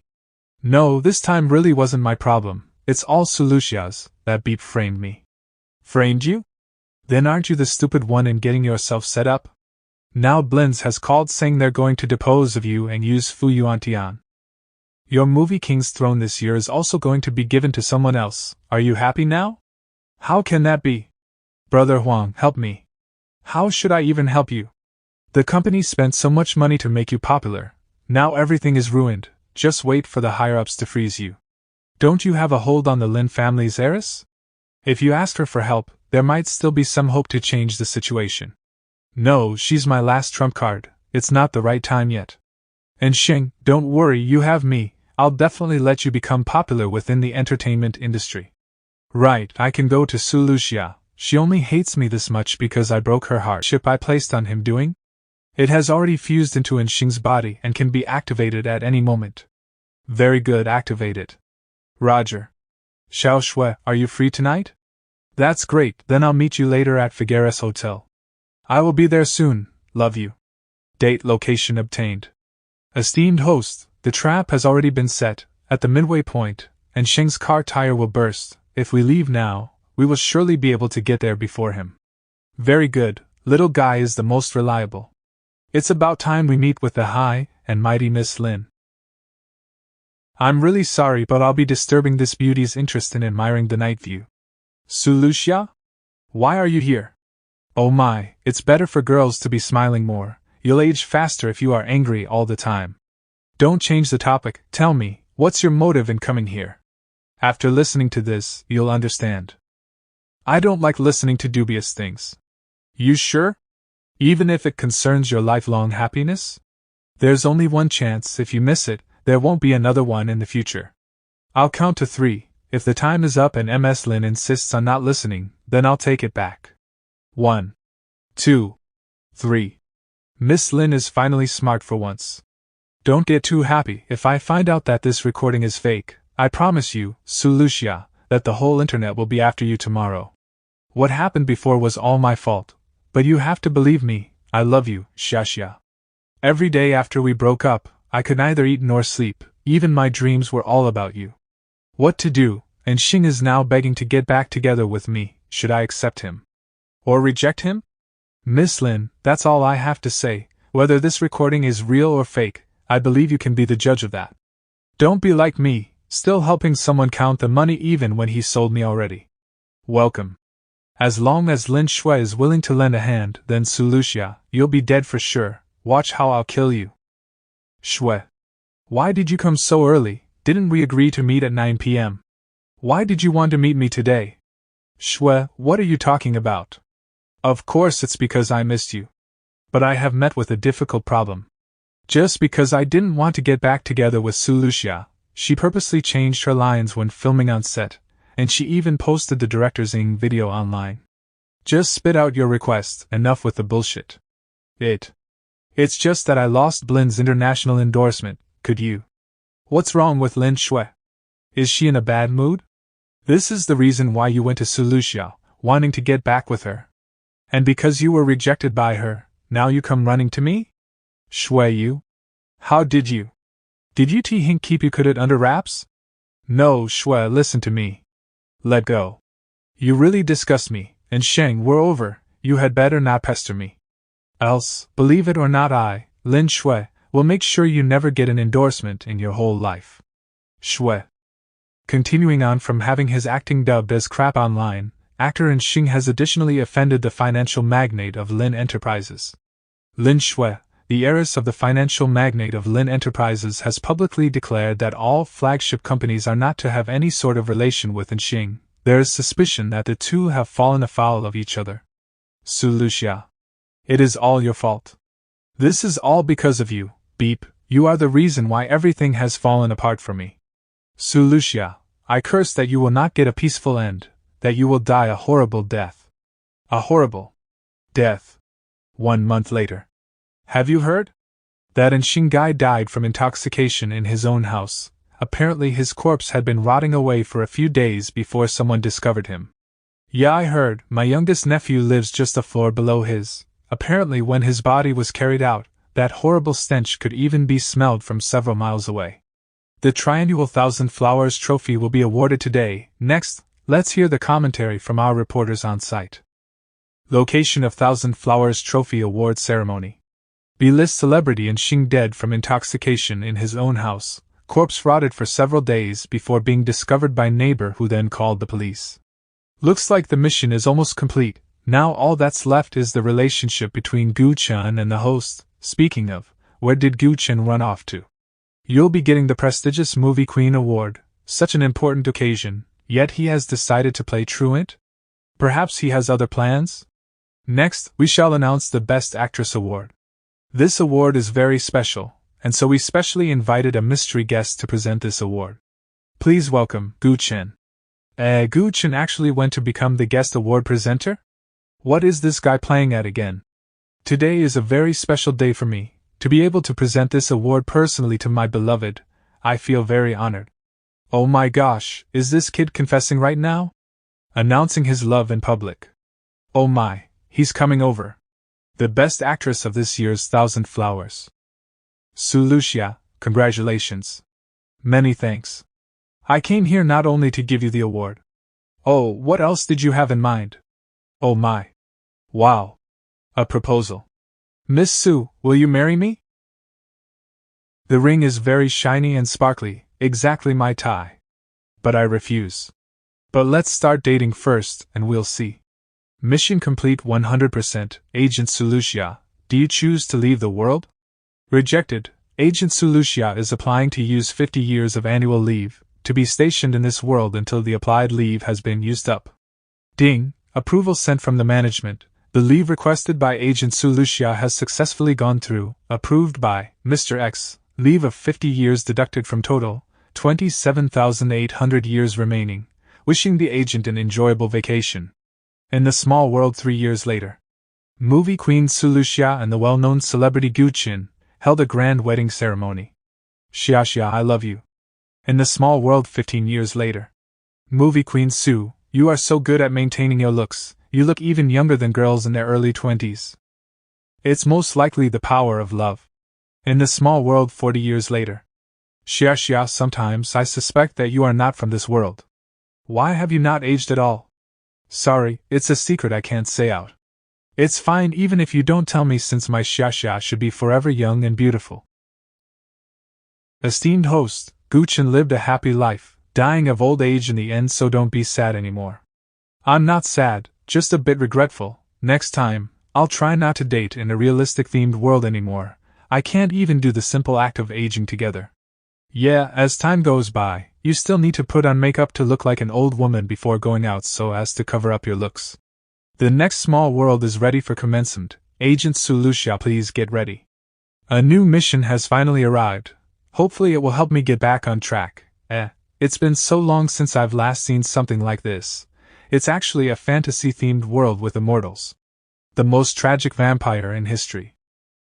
No, this time really wasn't my problem, it's all Lüxia's. That beep framed me. Framed you? Then aren't you the stupid one in getting yourself set up? Now Blins has called saying they're going to depose of you and use Fu Yuantian. Your movie King's Throne this year is also going to be given to someone else. Are you happy now? How can that be? Brother Huang, help me. How should I even help you? The company spent so much money to make you popular. Now everything is ruined. Just wait for the higher-ups to freeze you. Don't you have a hold on the Lin family's heiress? If you ask her for help, there might still be some hope to change the situation. No, she's my last trump card. It's not the right time yet. And Xing, don't worry, you have me. I'll definitely let you become popular within the entertainment industry. Right, I can go to Lüxia. She only hates me this much because I broke her heart. Chip I placed on him doing? It has already fused into Xing's body and can be activated at any moment. Very good, activate it. Roger. Xiao Shui, are you free tonight? That's great, then I'll meet you later at Figueres Hotel. I will be there soon, love you. Date location obtained. Esteemed host, the trap has already been set, at the midway point, and Xing's car tire will burst. If we leave now, we will surely be able to get there before him. Very good, little guy is the most reliable. It's about time we meet with the high and mighty Miss Lin. I'm really sorry, but I'll be disturbing this beauty's interest in admiring the night view. Lüxia? Why are you here? Oh my, it's better for girls to be smiling more. You'll age faster if you are angry all the time. Don't change the topic, tell me, what's your motive in coming here? After listening to this, you'll understand. I don't like listening to dubious things. You sure? Even if it concerns your lifelong happiness? There's only one chance, if you miss it, there won't be another one in the future. I'll count to 3, if the time is up and Ms. Lin insists on not listening, then I'll take it back. 1, 2, 3. Miss Lin is finally smart for once. Don't get too happy if I find out that this recording is fake. I promise you, Lüxia, that the whole internet will be after you tomorrow. What happened before was all my fault, but you have to believe me, I love you, Xiaxia. Every day after we broke up, I could neither eat nor sleep, even my dreams were all about you. What to do, and Xing is now begging to get back together with me, should I accept him? Or reject him? Miss Lin, that's all I have to say, whether this recording is real or fake, I believe you can be the judge of that. Don't be like me, still helping someone count the money even when he sold me already. Welcome. As long as Lin Shui is willing to lend a hand, then Lüxia, you'll be dead for sure, watch how I'll kill you. Shui. Why did you come so early? Didn't we agree to meet at 9 p.m.? Why did you want to meet me today? Shui, what are you talking about? Of course it's because I missed you. But I have met with a difficult problem. Just because I didn't want to get back together with Lüxia, she purposely changed her lines when filming on set, and she even posted the director's video online. Just spit out your request, enough with the bullshit. It's just that I lost Blin's international endorsement, could you? What's wrong with Lin Shui? Is she in a bad mood? This is the reason why you went to Lüxia, wanting to get back with her. And because you were rejected by her, now you come running to me? Shui you? How did you? Did you Hink keep you it under wraps? No, Shui, listen to me. Let go. You really disgust me, and Sheng, we're over, you had better not pester me. Else, believe it or not, I, Lin Shui, will make sure you never get an endorsement in your whole life. Shui. Continuing on from having his acting dubbed as crap online, actor In Xing has additionally offended the financial magnate of Lin Enterprises. Lin Shui, the heiress of the financial magnate of Lin Enterprises, has publicly declared that all flagship companies are not to have any sort of relation with In Xing. There is suspicion that the two have fallen afoul of each other. Lüxia. It is all your fault. This is all because of you, Beep, you are the reason why everything has fallen apart for me. Lüxia, I curse that you will not get a peaceful end, that you will die a horrible death. A horrible death. 1 month later. Have you heard? That In Xing guy died from intoxication in his own house. Apparently his corpse had been rotting away for a few days before someone discovered him. Yeah, I heard. My youngest nephew lives just a floor below his. Apparently when his body was carried out, that horrible stench could even be smelled from several miles away. The triannual 1,000 Flowers trophy will be awarded today. Next, let's hear the commentary from our reporters on site. Location of 1,000 Flowers Trophy Award Ceremony. B-list celebrity In Xing dead from intoxication in his own house. Corpse rotted for several days before being discovered by neighbor who then called the police. Looks like the mission is almost complete. Now all that's left is the relationship between Gu Chen and the host. Speaking of, where did Gu Chen run off to? You'll be getting the prestigious Movie Queen Award, such an important occasion, yet he has decided to play truant? Perhaps he has other plans? Next, we shall announce the Best Actress Award. This award is very special, and so we specially invited a mystery guest to present this award. Please welcome Gu Chen. Gu Chen actually went to become the guest award presenter? What is this guy playing at again? Today is a very special day for me. To be able to present this award personally to my beloved, I feel very honored. Oh my gosh, is this kid confessing right now? Announcing his love in public. Oh my, he's coming over. The best actress of this year's 1,000 Flowers. Lüxia, congratulations. Many thanks. I came here not only to give you the award. Oh, what else did you have in mind? Oh my. Wow. A proposal. Miss Su, will you marry me? The ring is very shiny and sparkly, exactly my tie. But I refuse. But let's start dating first, and we'll see. Mission complete 100%. Agent Lüxia, do you choose to leave the world? Rejected. Agent Lüxia is applying to use 50 years of annual leave, to be stationed in this world until the applied leave has been used up. Ding, approval sent from the management. The leave requested by Agent Lüxia has successfully gone through, approved by Mr. X, leave of 50 years deducted from total, 27,800 years remaining, wishing the agent an enjoyable vacation. In the small world 3 years later. Movie Queen Lüxia and the well-known celebrity Gu Chen held a grand wedding ceremony. Xia, I love you. In the small world 15 years later. Movie Queen Su, you are so good at maintaining your looks. You look even younger than girls in their early 20s. It's most likely the power of love. In the small world 40 years later. Xia, sometimes I suspect that you are not from this world. Why have you not aged at all? Sorry, it's a secret I can't say out. It's fine even if you don't tell me, since my Xia should be forever young and beautiful. Esteemed host, Gu Chen lived a happy life, dying of old age in the end, so don't be sad anymore. I'm not sad. Just a bit regretful. Next time, I'll try not to date in a realistic-themed world anymore. I can't even do the simple act of aging together. Yeah, as time goes by, you still need to put on makeup to look like an old woman before going out so as to cover up your looks. The next small world is ready for commencement. Agent Lüxia, please get ready. A new mission has finally arrived. Hopefully it will help me get back on track. It's been so long since I've last seen something like this. It's actually a fantasy-themed world with immortals. The most tragic vampire in history.